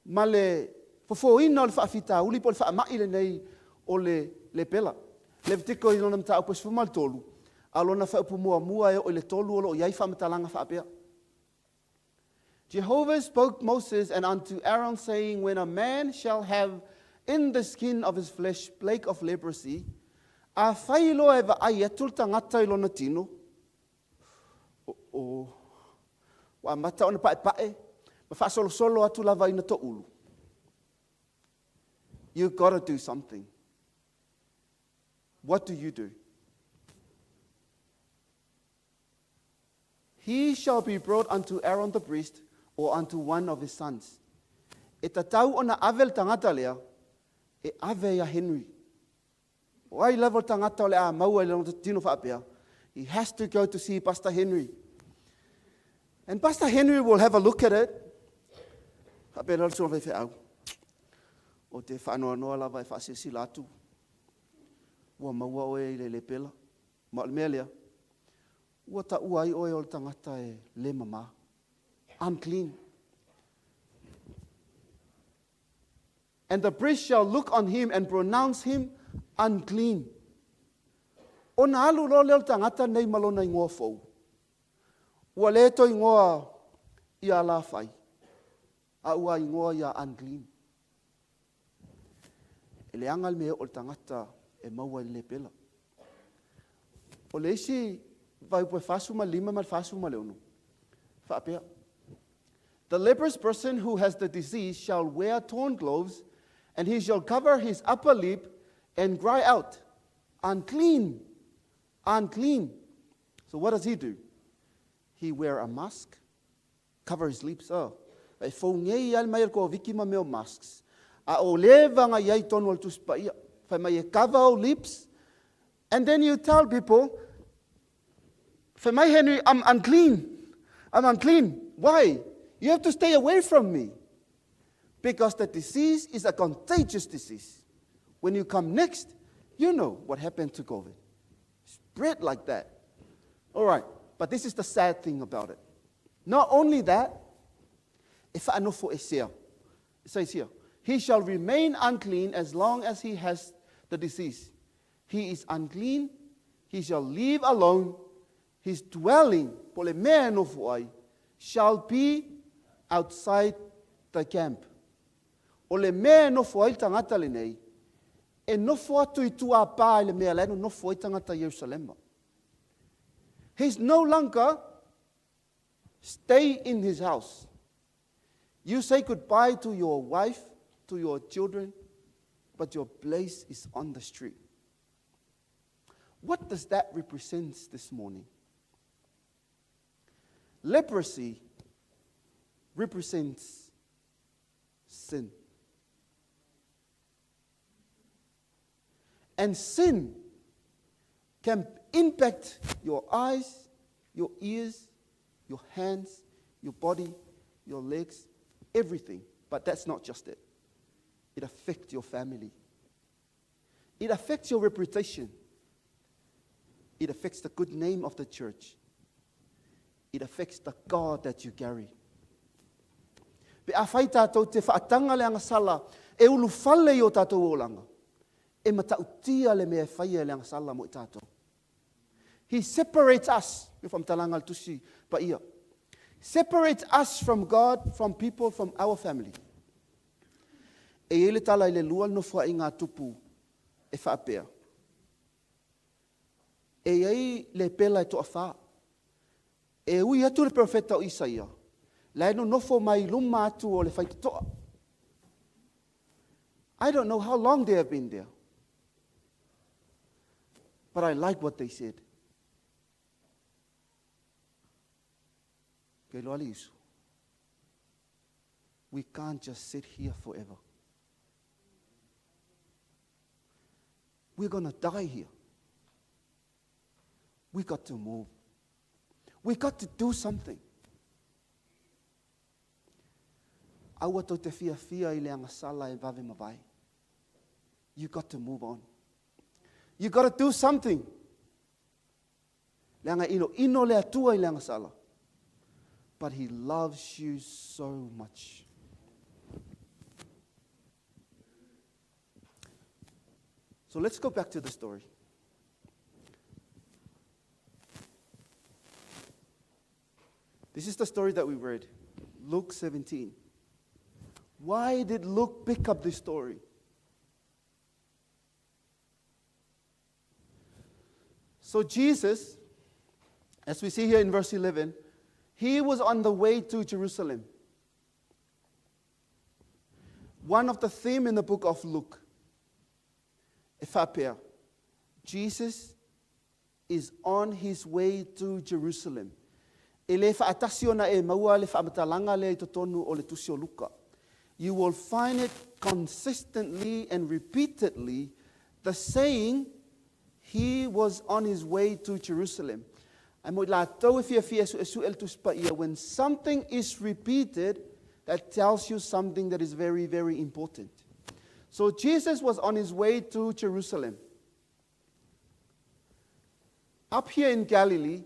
Ma le fofoina o le whaafita uli po le whaamai le nei o le pela. Le vitiko i lona mta upos fumal tolu. A lona whaupu mua e o le tolu o lo iai whamatalanga whaapea. Jehovah spoke Moses and unto Aaron, saying, when a man shall have in the skin of his flesh plague of leprosy, a whailo e wa ai atul tangata i lona tino. Wa mata ona pae. Ma whaasolo atu lava ina to ulu. You've got to do something. What do? He shall be brought unto Aaron the priest, or unto one of his sons. E tatau ona avel tangata lea, e ave ya Henry. O ai level tangata o le a maua i lona tino whaapea. He has to go to see Pastor Henry. And Pastor Henry will have a look at it. Whaapea lalo sona whai au. O te whanoa noa lava e whaasisi latu. Ua maua oe i le pela. Ma le mea lea. Ua ta ua ai oe o le tangata e le mama. Unclean. And the priest shall look on him and pronounce him unclean. Ona alu lo leo tangata nei malona ingoa fau. Ua leto ingoa ia la fai. A ua ingoa ia unclean. E le angal me o tangata e maua le pela. O le isi vai po fasuma lima mal fasuma leonu. Whaapea. The leprous person who has the disease shall wear torn clothes, and he shall cover his upper lip and cry out, unclean, unclean. So what does he do? He wear a mask, cover his lips. E fongei al mai ko vikima meo masks. A o levanga yai tonu al tuspa ia. Fai mai cover our lips, and then you tell people, fai mai Henry, I'm unclean. I'm unclean. Why? You have to stay away from me. Because the disease is a contagious disease. When you come next, you know what happened to COVID. Spread like that. All right, but this is the sad thing about it. Not only that, if I know for it says here, he shall remain unclean as long as he has the disease. He is unclean, he shall live alone, his dwelling, pole mea no fuai, shall be outside the camp. O le mea no fuai tangata le nei, e no fuatu I tua pā le mea leno no fuai tangata Jerusalem. He's no longer stay in his house. You say goodbye to your wife, to your children, but your place is on the street. What does that represent this morning? Leprosy represents sin. And sin can impact your eyes, your ears, your hands, your body, your legs, everything. But that's not just it. It affects your family. It affects your reputation. It affects the good name of the church. It affects the God that you carry. Pe a whai tātou te whaatanga le anga sala, e ulu whale i o tātou olanga. E matautia le mea whaia le anga sala mo i tātou. He separates us, from talanga tusi pa ia. Separates us from God, from people, from our family. E ele tala i le lua no wha i ngā tupu e whaapea. E ei le pela e toa wha. E ui atu le profeta o Isaia. Le no nofo mai luma atu o le whaitotoa. I don't know how long they have been there. But I like what they said. Kei loa li isu. We can't just sit here forever. We're going to die here. We got to move. We got to do something. Aua tau te fia I le anga sala e vave mawai. You got to move on. You got to do something. Le anga ino le atua I le anga sala. But he loves you so much. So let's go back to the story. This is the story that we read, Luke 17. Why did Luke pick up this story? So Jesus, as we see here in verse 11, he was on the way to Jerusalem. One of the themes in the book of Luke, Jesus is on his way to Jerusalem. You will find it consistently and repeatedly, the saying, he was on his way to Jerusalem. When something is repeated, that tells you something that is very, very important. So Jesus was on his way to Jerusalem. Up here in Galilee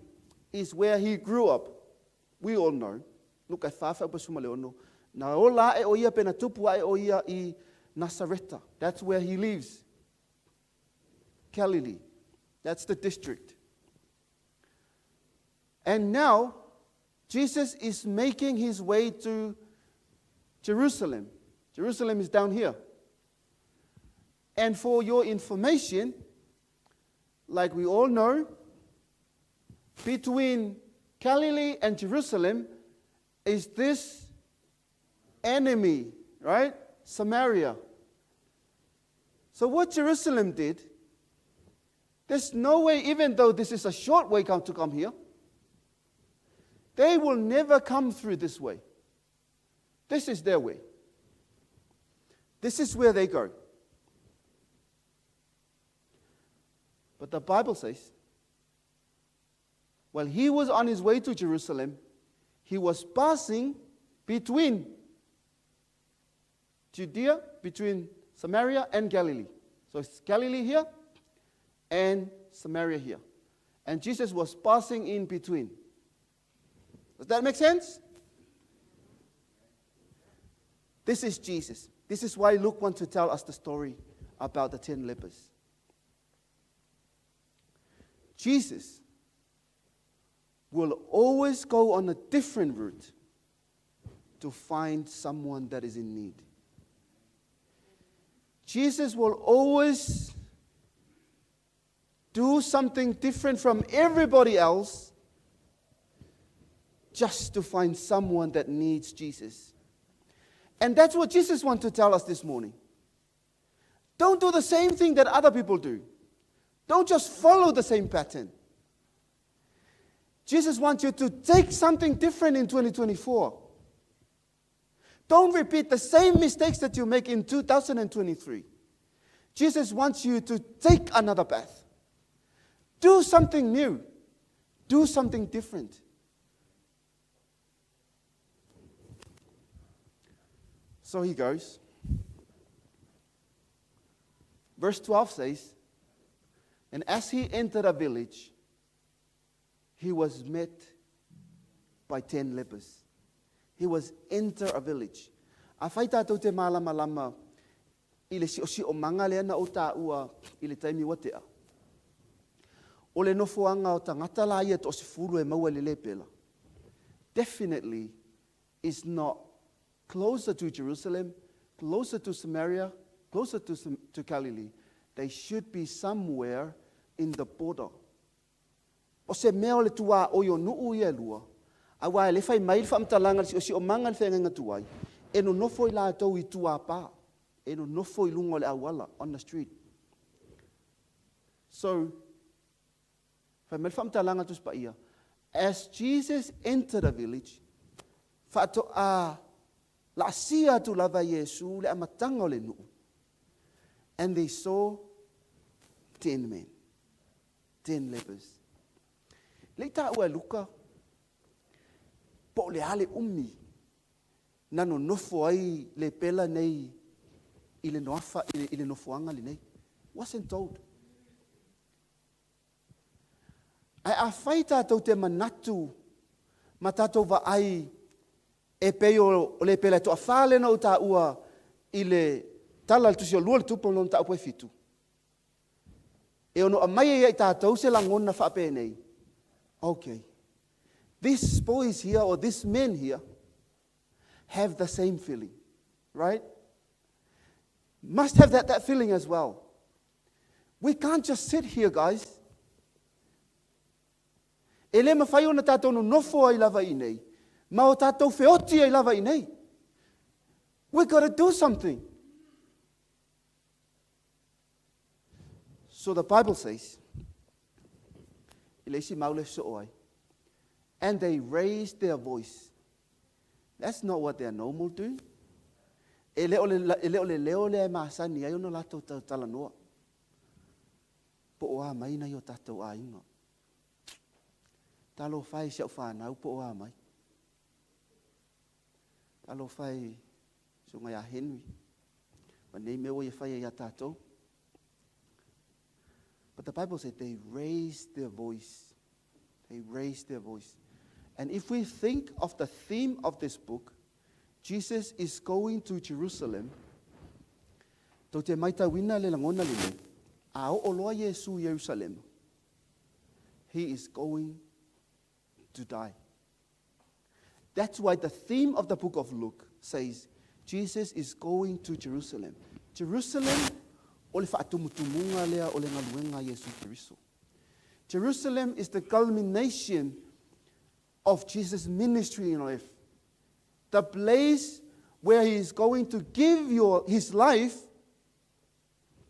is where he grew up. We all know. Look at Fafa Basumaleono. Na ola e oia pena tupua e oia I Nazareta. That's where he lives. Galilee. That's the district. And now, Jesus is making his way to Jerusalem. Jerusalem is down here. And for your information, like we all know, between Galilee and Jerusalem is this enemy, right? Samaria. So what Jerusalem did, there's no way, even though this is a short way to come here, they will never come through this way. This is their way. This is where they go. But the Bible says, while he was on his way to Jerusalem, he was passing between Judea, between Samaria and Galilee. So it's Galilee here and Samaria here. And Jesus was passing in between. Does that make sense? This is Jesus. This is why Luke wants to tell us the story about the 10 lepers. Jesus will always go on a different route to find someone that is in need. Jesus will always do something different from everybody else just to find someone that needs Jesus. And that's what Jesus wants to tell us this morning. Don't do the same thing that other people do. Don't just follow the same pattern. Jesus wants you to take something different in 2024. Don't repeat the same mistakes that you make in 2023. Jesus wants you to take another path. Do something new. Do something different. So he goes. Verse 12 says, and as he entered a village, he was met by 10 lepers. He was enter a village. A whai tātou te mālama lama, i le si o manga le ana o tā ua i le taimi watea. O le nofoanga o tangata la ia to se furu e maua le lepela. Definitely is not closer to Jerusalem, closer to Samaria, closer to Galilee. They should be somewhere in the border. O se mea o le tua o yo nuu ia lua, a wai le whai mai whamtalanga si o manga le whenga tuai, e no nofo i la tau I tua pā, e no nofo I lungo le awala on the street. So, whai mai whamtalanga tus pa ia, as Jesus entered the village, whaato a la sia tu lava Yesu le amatanga o le nuu. And they saw 10 men, 10 lepers. Leita ua luka, po le ale umi, nano nofo ai le pela nei, I le noafa, I le nofoanga li nei. Wasn't told. Ai a whai tātou te manatu, ma tātou wa ai, e peo o le pela to a whale no tā ua, I le tala tusi o lua le tupo no ta upo e fitu. E ono a mai e tātou se langona whape nei. Okay. These boys here or these men here have the same feeling, right? Must have that feeling as well. We can't just sit here, guys. E le mawhai ona tātou no nofo ai lava I nei. Ma o tātou whioti ai lava I nei. We've got to do something. So the Bible says, and they raised their voice. That's not what they're normal doing. E leo le masani ai ona latou tala noa. Po oa mai na yo tatou a inga. Talo fai siau whanau po oa mai. Talo fai sunga ya Henry. Manei mewa ia fai ia tatou. But the Bible said they raised their voice. They raised their voice. And if we think of the theme of this book, Jesus is going to Jerusalem. Tau te maita wina le langona le a o loa Yesu Jerusalem. He is going to die. That's why the theme of the book of Luke says Jesus is going to Jerusalem. Jerusalem o le whaatumutumunga lea o le ngaluenga Yesu Kiriso. Jerusalem is the culmination of Jesus' ministry in life. The place where he is going to give his life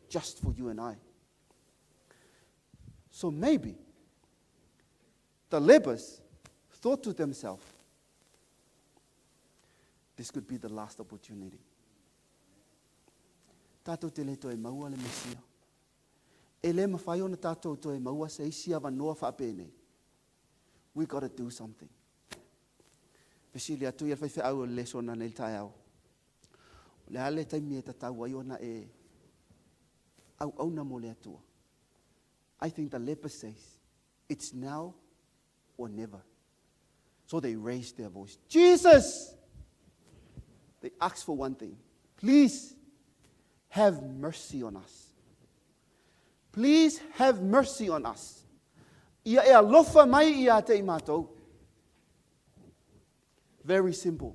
just for you and I. So maybe the lepers thought to themselves, this could be the last opportunity. Tātou te le toi maua le Mesia. E le mawhai ona tātou toi maua se isi awa noa whapene. We got to do something. Pesili atu ia whaiwhi au le sona nei tai au. Le ale taimi e tatau ai ona e au na mo le atua. I think the leper says, it's now or never. So they raised their voice. Jesus! They asked for one thing. Please have mercy on us. Please have mercy on us. Ia e alofa mai ia te imatou. Very simple.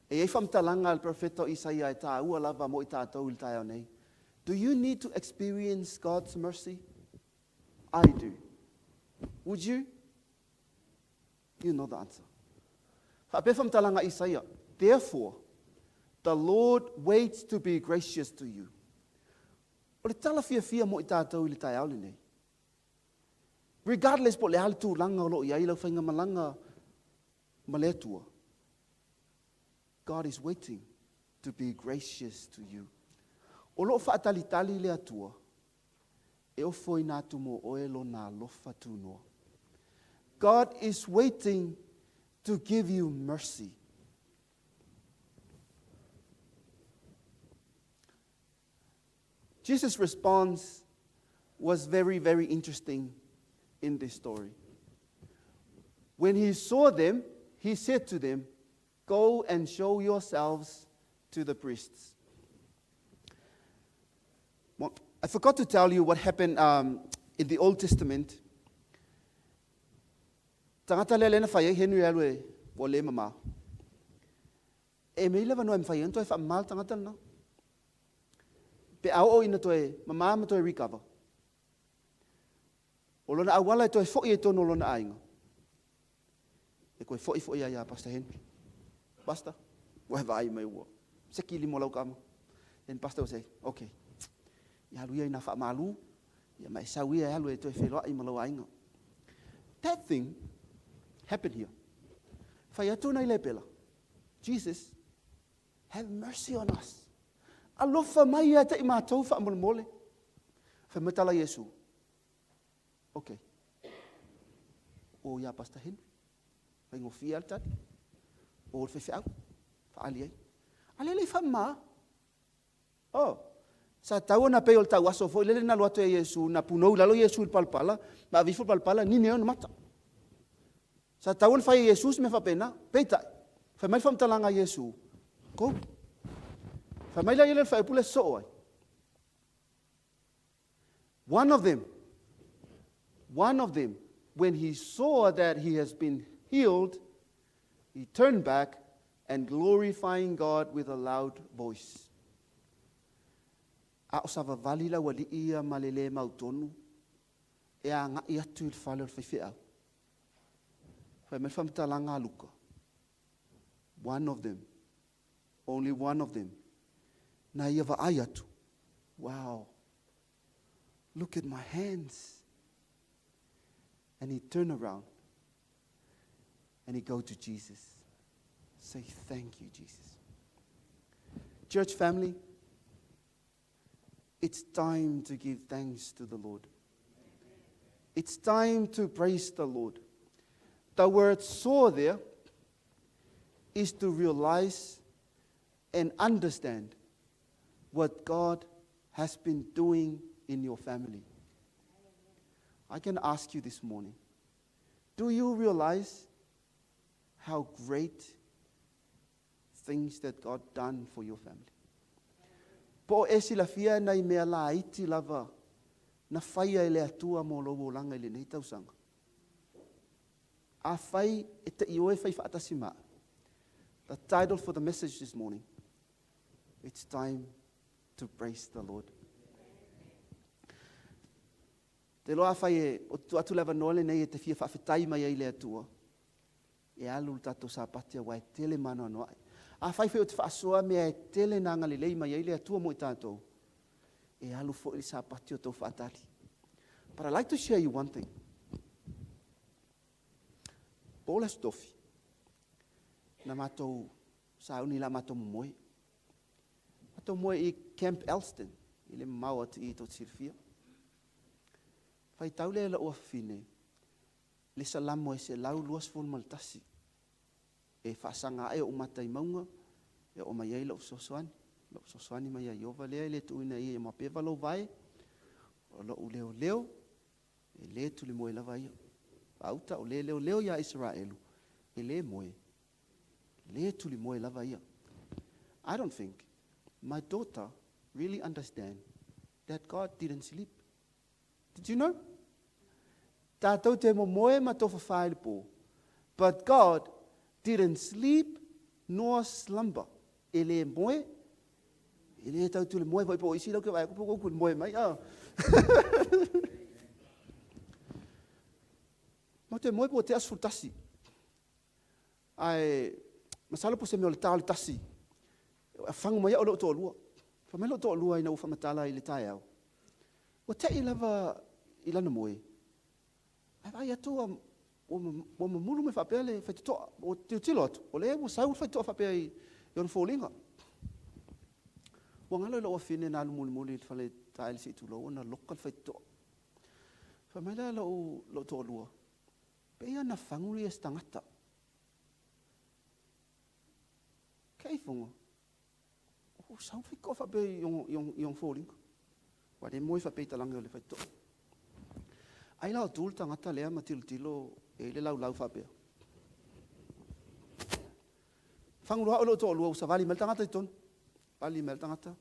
E whamtalanga al profeta Isaia e tā ua lava mo I tātou il tai au nei. Do you need to experience God's mercy? I do. Would you? You know the answer. Whape whamtalanga Isaia. Therefore, the Lord waits to be gracious to you. O le tala fia mo I tātou il tai au nei. Regardless po le hale tū langa o lo I ai lau whainga malanga maletua. God is waiting to be gracious to you. O lo whaatalitali le atua, e o foi nātu mo oelo nā lofa tū noa. God is waiting to give you mercy. Jesus' response was very, very interesting in this story. When he saw them, he said to them, "Go and show yourselves to the priests." Well, I forgot to tell you what happened in the Old Testament. Tangata le lena whai henu alwe o le mama. E me lewa noe mwhai ento e wha mal tangata na. Pe au o ina toe, mama ma toe recover. O lona awala e toe fo e tono lona ainga. E koe fo ia Pastor Henry. Basta. Wa vai mai ua. Seki li mo lau kama. Then Pastor will say, "Okay. Ia luia ina wha malu. Ia mai sauia alu e toe wheloa I malau ainga." That thing happened here. Whai atu nei le pela. Jesus, have mercy on us. Alofa mai ata I mātou wha mole. Whai matala Yesu. Okay. O ia Pastor Henry. Whai ngofi al tadi. O le whewhi au. Wha ali ai. Alele wha maa. Oh. Sa tau na peo tau aso fo lele na loato e Yesu na punou lalo Yesu il palpala, ma vifu palpala ni ne on mata. Sa tau fai Jesus me fa pena, peita. Fa mai fam talanga Yesu. Ko. Fa mai la ele fa pule so ai. One of them, when he saw that he has been healed, he turned back and glorifying God with a loud voice. A o sava vali la wali ia malele mautonu e a nga ia tu il fale o whaiwhea. Whai me whamtalanga luka. One of them, only one of them, na ia va ayatu. Wow, look at my hands. And he turned around and he go to Jesus. Say, "Thank you, Jesus." Church family, it's time to give thanks to the Lord. It's time to praise the Lord. The word "saw" there is to realize and understand what God has been doing in your family. I can ask you this morning, do you realize how great things that God done for your family? Po e sila fia nei mea la iti lava na whaia e le atua mo lobo langa i le nei tausanga. A whai e te ioe whai whaatasima. The title for the message this morning, it's time to praise the Lord. Te loa whai e o tu atu lava nole nei e te fia whawhetai mai e le atua. E alu tato sa patia wa e tele mano anoa. A whai whai o te whaasoa mea e tele na ngalilei mai e le atua mo I tātou. E alu fo I sa pati o tau whaatari. But I'd like to share you one thing. Paula Stoffi. Na mātou sauni la mātou moe. Mātou moe I Camp Elston. I le maua te I tot sirfia. Whai taule e la ua whine. Le salamo e se lau luas fon maltasi. E whaasanga e o matai maunga. E o mai ei lau sosoani. Lau sosoani mai ai ova lea. Le tuina I e mapewa lau vai. O lau leo leo. E le tuli moe la vai. Auta o le leo leo ia Israelu. E le moe. Le tuli moe la vai. I don't think my daughter really understand that God didn't sleep. Did you know? Tātou te mo moe ma tō whawhaere pō. But God didn't sleep nor slumber. E le moe. E le tau tūle moe. Vai pō isi lau ke vai kupo kukun moe mai. Ma te moe pō te asu tasi. Ai, masala po se meo le tāle tasi. Whangu mai au lo tō lua. Whamelo tō lua ina uwha matala I le tae au. Wa te I lava I lana moe. Ai atu o mamulu me whapea le whaitoa, o te utilo atu. O le mo sau whaitoa whapea I on fōlinga. Wa ngalo ila o whine nā lumuli I whale taele si tulo, o na lokal whaitoa. Whamela lo tō lua. Pea na whanguri e stangata. Kei whunga. O sau whaikoa whapea I on fōlinga. Wa le moi whapeitalangi o le whaito. Ai lau tūl tangata lea ma tilo e le lau whapea. Whangurua o lo tō lua usa vali mel tangata i ton. Vali mel tangata.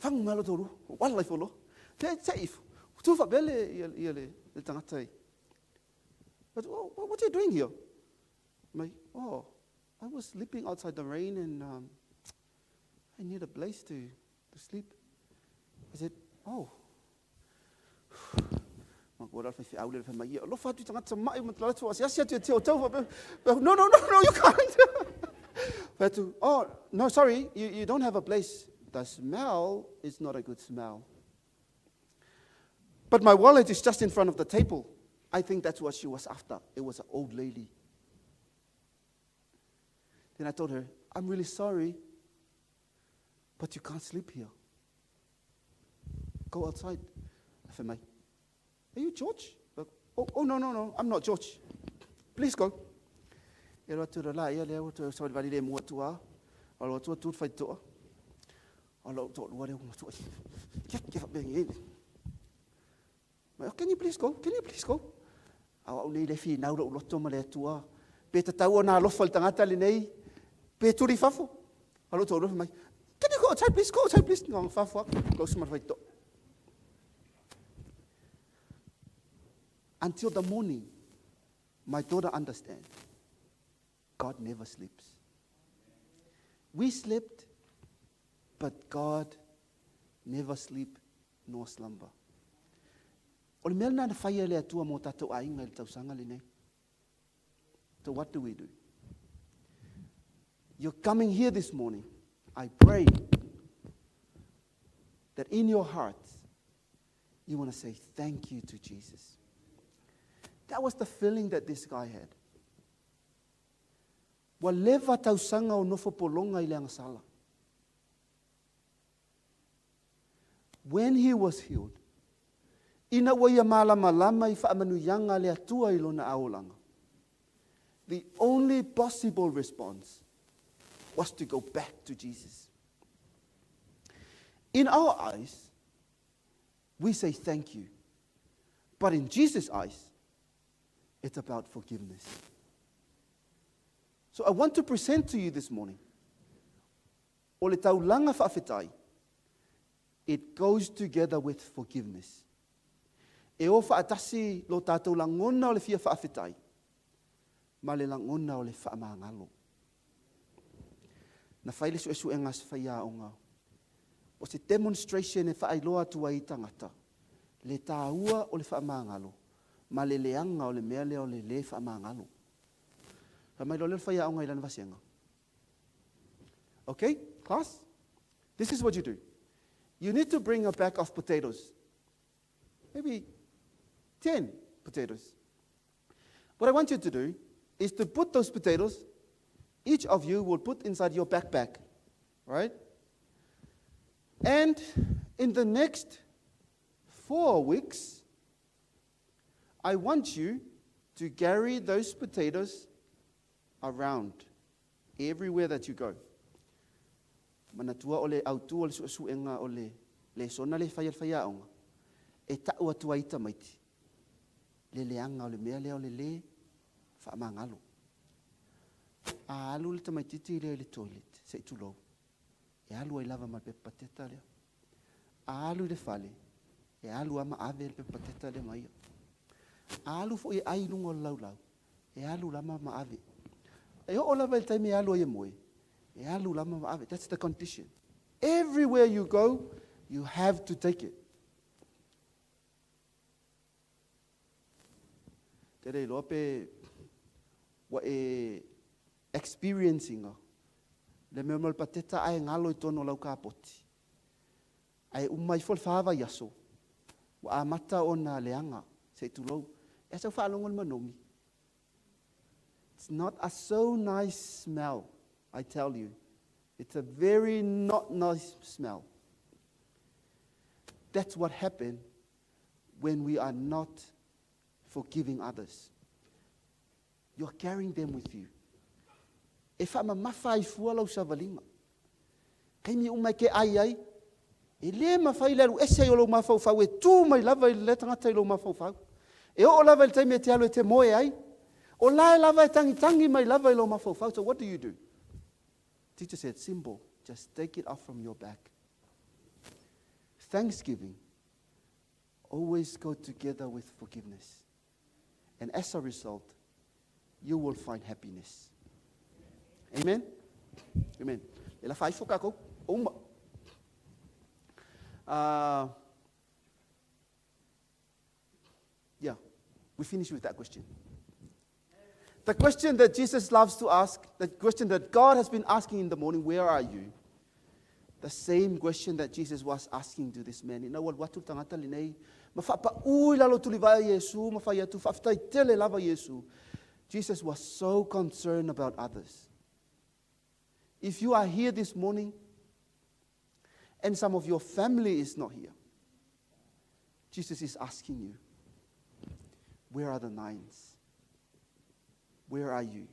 Whangu melo tō lua. Wala i wholo. Te if. Tu whapele i le tangata i. But what are you doing here? I was sleeping outside the rain and I need a place to sleep. I said, no, you can't. But no, sorry, you don't have a place. The smell is not a good smell. But my wallet is just in front of the table. I think that's what she was after. It was an old lady. Then I told her, I'm really sorry, but you can't sleep here. Go outside. I said, are you George? Oh, no, I'm not George. Please go. Can you please go? Can you please go? Au nei le fi nau lo to male tua. Pe ta tau na lo fal tangata le nei. Pe turi fafo. Alo to mai. Can you go outside please? Go outside please. No fafo. Go smart vai to. Until the morning, my daughter understands. God never sleeps. We slept, but God never sleep nor slumber. O le mea na whaia le atua mō tātou ainga le tausanga le nei. So what do we do? You're coming here this morning. I pray that in your hearts, you want to say thank you to Jesus. That was the feeling that this guy had. Wa lewa tausanga o nofo polonga I le angasala. When he was healed, ina waia malama I whaamanuyanga le atua I lona aolanga. The only possible response was to go back to Jesus. In our eyes, we say thank you. But in Jesus' eyes, it's about forgiveness. So I want to present to you this morning, o le taulanga whaafetai, it goes together with forgiveness. E o whaatasi lo tātou langona o le fia whaafetai, ma le langona o le whaamangalo. Na whaile su e ngas whaia o ngā. O se demonstration e whaailoa tua I tangata, le tāua o le whaamangalo, ma le leanga o le mea leo le whaamangalo. Ka mai lo le whaia o ngā ilana vasenga. Okay, class? This is what you do. You need to bring a bag of potatoes. Maybe 10 potatoes. What I want you to do is to put those potatoes, each of you will put inside your backpack, right? And in the next 4 weeks, I want you to carry those potatoes around everywhere that you go. Manatua o le autu o le suenga o le sona le whaia onga. E tau atua ita maiti. Le leanga o le mea leo le whaamangalo. A alu le tamaititi leo le toilet, se itu lou. E alu ai lava ma le pepateta leo. A alu le fale, e alu ama ave le pepateta le maia. A alu fo e ai lungo lau. E alu lama ma ave. E o lava le taime e alu ai moe. E alu lama ma ave. That's the condition. Everywhere you go, you have to take it. Tere lope wa e experiencing le me mal pateta ai ngalo I tono lau ka poti. Ai umai fol fava yaso. Wa amata ona leanga se tulou. E sa fa longon manomi. It's not a so nice smell, I tell you. It's a very not nice smell. That's what happened when we are not forgiving others. You're carrying them with you. E wha ma mawhai fualau sa valinga. Kei mi umai ke ai, E le mawhai le alu ese o lo mawhau e tū mai lava i le tangata i lo mawhau. E o lava i le taimi e te alu e te moe ai. O lae lava e tangi mai lava i lo mawhau. So what do? Teacher said, simple. Just take it off from your back. Thanksgiving always go together with forgiveness. And as a result, you will find happiness. Amen? Amen. Ela fai foka ko uma. Yeah, we finish with that question. The question that Jesus loves to ask, the question that God has been asking in the morning, where are you? The same question that Jesus was asking to this man. Ina wal watu tangata linei, mafapa ui lalo tulivai Yesu, mafaya tu faftai tele lava Yesu. Jesus was so concerned about others. If you are here this morning, and some of your family is not here, Jesus is asking you, where are the nines? Where are you?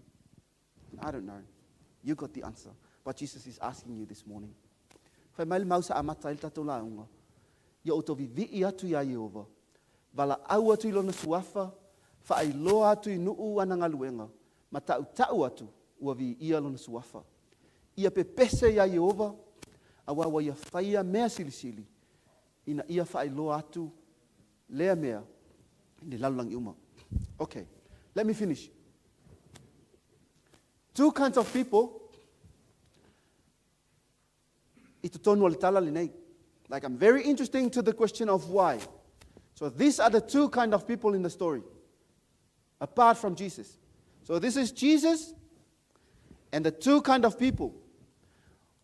I don't know. You got the answer. But Jesus is asking you this morning. Whai mai mau sa amata il tatou launga. Ia o to vivi atu ia Yehova. Vala au atu ilona suafa. Whai loa atu i nuu ana ngaluenga. Ma tau atu ua vi ia lona suafa. Ia pe pese ia Yehova. Awawa ia whaia mea silisili. Ina ia whai loa atu lea mea. Ni lalulang iuma. Okay, let me finish. Two kinds of people. Like, I'm very interested to the question of why. So these are the two kind of people in the story, apart from Jesus. So this is Jesus and the two kind of people.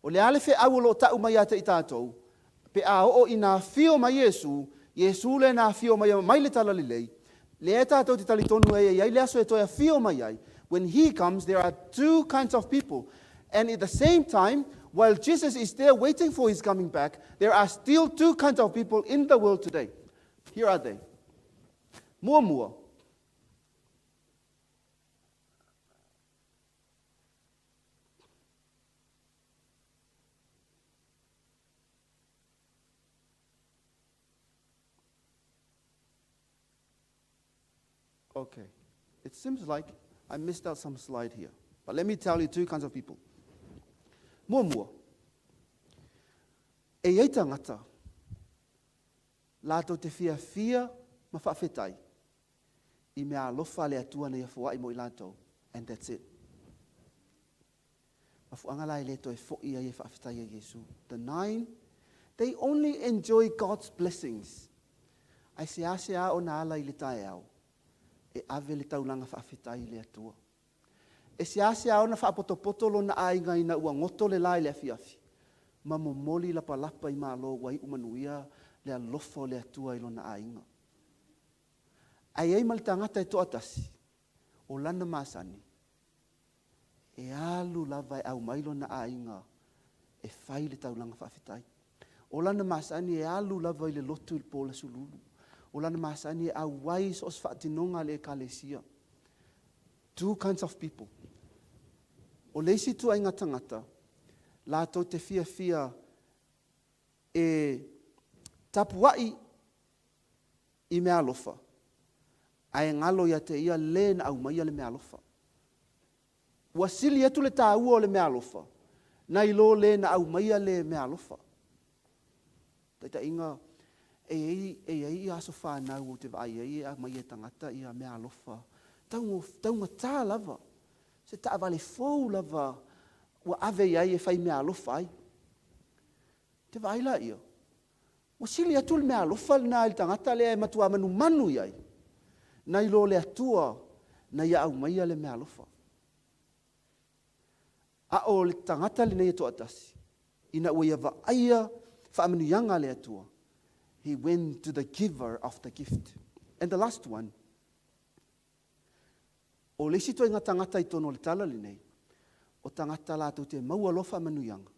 O le ale fe au lo ta'u mai ata i tātou, pe a o ina fio mai Yesu, Yesu le na fio mai le tala lilei, le e tātou te talitonu e ai, le aso e toia fio mai ai. When he comes, there are two kinds of people. And at the same time, while Jesus is there waiting for his coming back, there are still two kinds of people in the world today. Here are they. Mua. Okay. It seems like I missed out some slide here. But let me tell you two kinds of people. Mua. E ei tangata. Lato te fia ma whawhetai. I mea alofa le atua na ia whaai mo I lato. And that's it. Ma fuangala I leto e fo'i ai e whawhetai a Yesu. The 9, they only enjoy God's blessings. Ai se asea o na ala I le tae au. E ave le taulanga whawhetai le atua. E se ase au na whaapotopoto lo na ainga ina ua ngoto le lai le afiafi. Ma momoli la palapa I malo wai umanuia le alofo le atua ilo na ainga. Ai ei mal tangata e toatasi. O lana masani. E alu lava e au mailo na ainga. E whai le taulanga whawhetai. O lana masani e alu lava I le lotu il pola sululu. O lana masani e au wai so os whaatinonga le kalesia. Two kinds of people. O leisi tu ai ngatangata, la tau te fia e tapuai I mea alofa. Ai ngalo ia te ia le na au mai le mea alofa. Wasili etu le tāua o le mea alofa. Na ilo le na au mai le mea alofa. Taita inga, e ei aso whanau o te vai, e a mai e tangata I a mea alofa. Taunga tā lava. Se ta vale fou lava ua ave ai e whai mea alofa ai. Te vai la ia. O sili atu le mea alofa na il tangata lea e matua manu iai. Na ilo le atua na ia au mai le mea alofa. A o le tangata le nei to atasi. Ina ua ia vaia whaamanuianga le atua. He went to the giver of the gift. And the last one, o le sito inga tangata I tono le tala li nei. O tangata lato te maua lofa manuianga.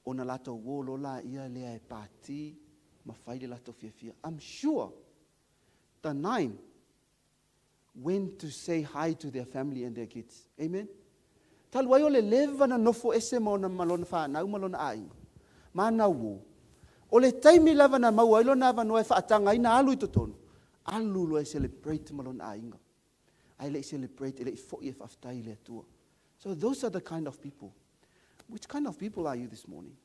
O na lato wolo la ia lea e pāti ma whaile lato fia. I'm sure the 9 went to say hi to their family and their kids. Amen? Talu ai o le leva na nofo ese mo na malona whanau malona ainga. Mana wo. O le taimi lava na mau ailo na vanua e whaatanga ina alu i totonu. Alu lo e celebrate malona ainga. Ai le celebrate, ele i fo'i e whaftai le atua. So those are the kind of people. Which kind of people are you this morning?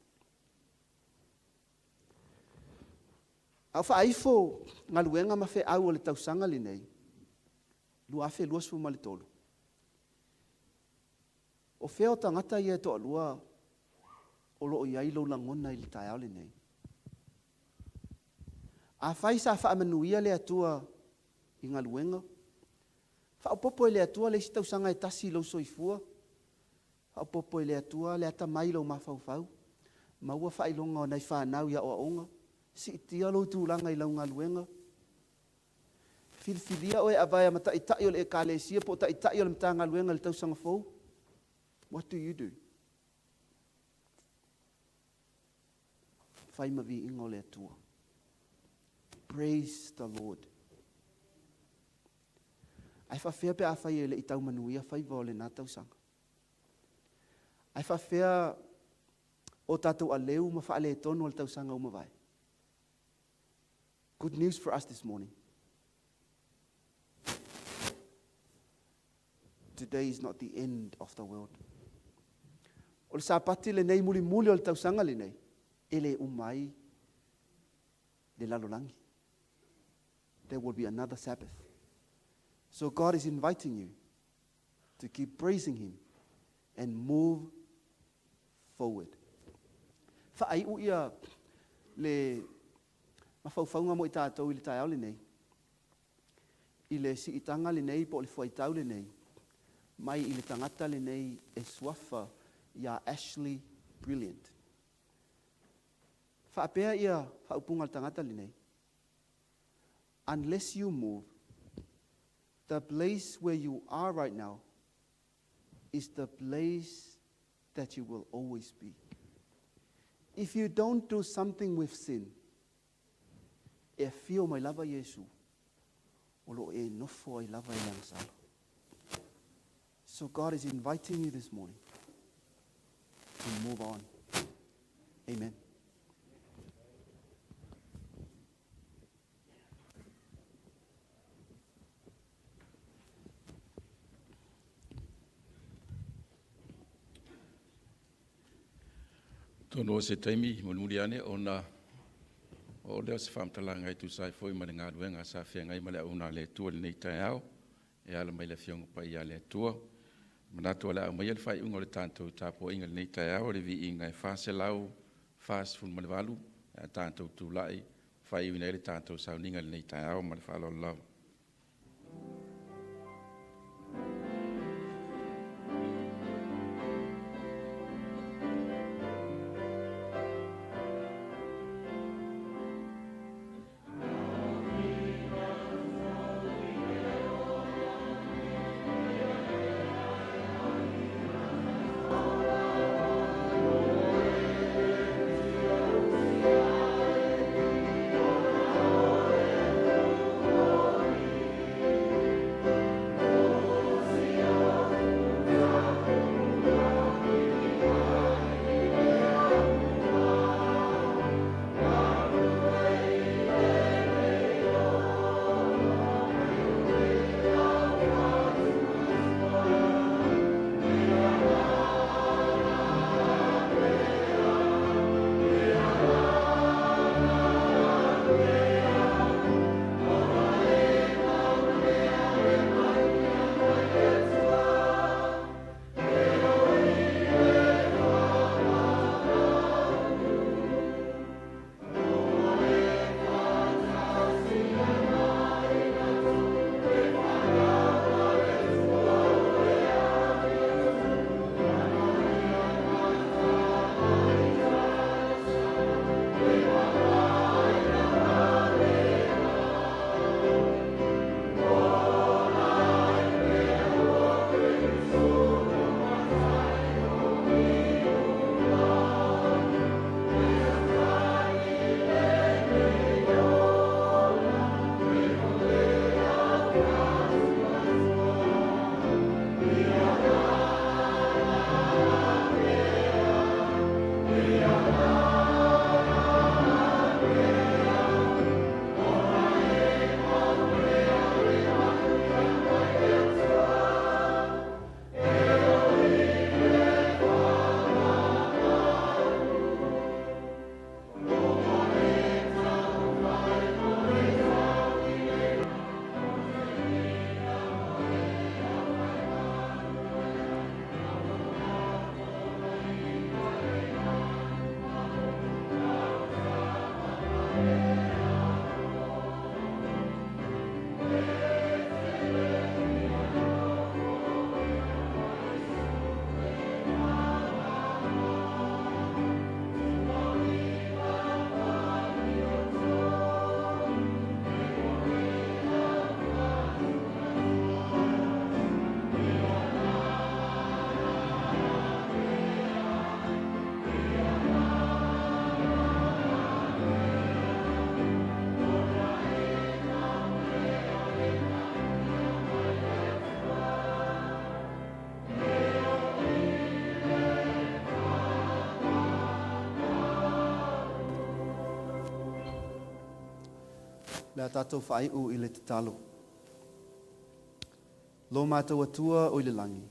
Au whaaifo ngā luenga ma whe au o le tausanga li nei. Lua awhe lua sfu ma le tolu. O whea o tangata ia toa lua o loo iai lo langona i le tae au li nei. A whai sa whaamanuia le atua i ngā luenga. Whaopopo e le atua le si tausanga e tasi lo soifua. Whaopopo e le atua le ata mai lo mawhauwhau. Maua whailonga o nei whanau ia o aonga. Si itia lo tūlanga i lau ngā luenga. Whilwhilia o e awai ma taitai o le e kālesia po taitai o le mta ngā luenga le tausanga fau. What do you do? Whai mavi ingo le atua. Praise the Lord. Ai whawhea pe a whai e le i tau manuia whai vau le nā tausanga. Ai whawhea o tātou a leu ma whaale e tonu o le tausanga umawai. Good news for us this morning. Today is not the end of the world. O le sāpati le nei muli muli o le tausanga le nei. Ele umai le lalolangi. There will be another Sabbath. So God is inviting you to keep praising Him and move forward. Whaai uia le mawhauwhaunga mo i tātou i le tae au le nei. I le si itanga le nei po le whaitau le nei. Mai i le tangata le nei e swafa ia Ashley Brilliant. Whaapea ia whaupunga le tangata le nei. Unless you move, the place where you are right now is the place that you will always be. If you don't do something with sin, e fio mai lava Yesu, o lo e nofo ai lava e langsala. So God is inviting you this morning to move on. Amen. Tono se taimi monuli ane ona o leo se whamtalanga i tu sai foi ma le ngā ruenga sa whia ngai ma le auna le tua le nei tai au e ala mai le fionga pa ia le tua manatu ala au mai le whai unga le tātou tāpua inga le nei tai au le vi inga e whase lau whase fun ma le walu e tātou tūlai whai uina le tātou Sauniga le nei tai au ma le whalo lau. Oh Le tātou whaiu I le te talo. Lo mātou atua o I le langi.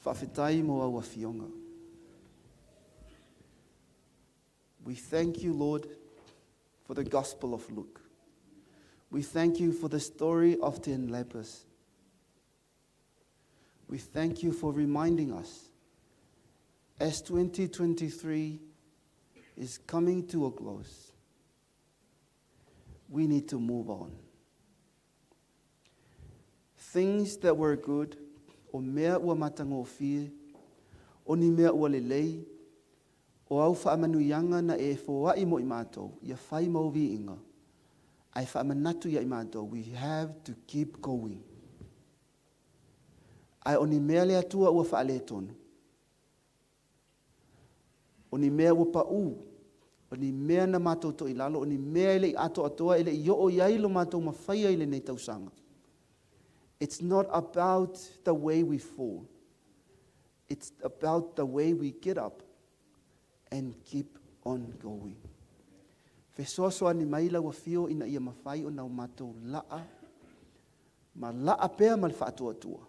Whawhitai mo au a fionga. We thank you, Lord, for the Gospel of Luke. We thank you for the story of 10 lepers. We thank you for reminding us, as 2023 is coming to a close, we need to move on. Things that were good, o mea ua matangofie, o ni mea ua lelei, o au whaamanuianga na e fōai mo I mātou, ia whai mauvi inga. Ai whaamanatu ia I mātou, we have to keep going. Ai o ni mea lea tua ua whaale tonu. O ni mea ua pau, o ni mea na mātou to I lalo, o ni mea ele I ato atoa, ele I o iai lo mātou mawhaia ele nei tausanga. It's not about the way we fall. It's about the way we get up and keep on going. Fesoasoa ni maila wa fio ina ia mawhai o nau mātou laa, ma laa pēr ma le whaatua.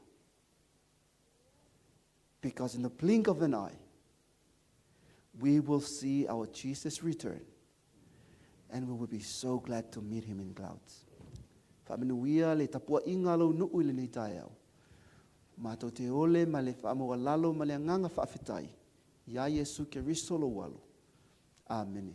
Because in the blink of an eye, we will see our Jesus return, and we will be so glad to meet him in clouds. Whaamenuia le tapua inga lau nuu le nei tae au. Mātou te ole ma le whaamoa lalo ma le anganga whaafetai. Ia Yesu ke risolo walo. Amen.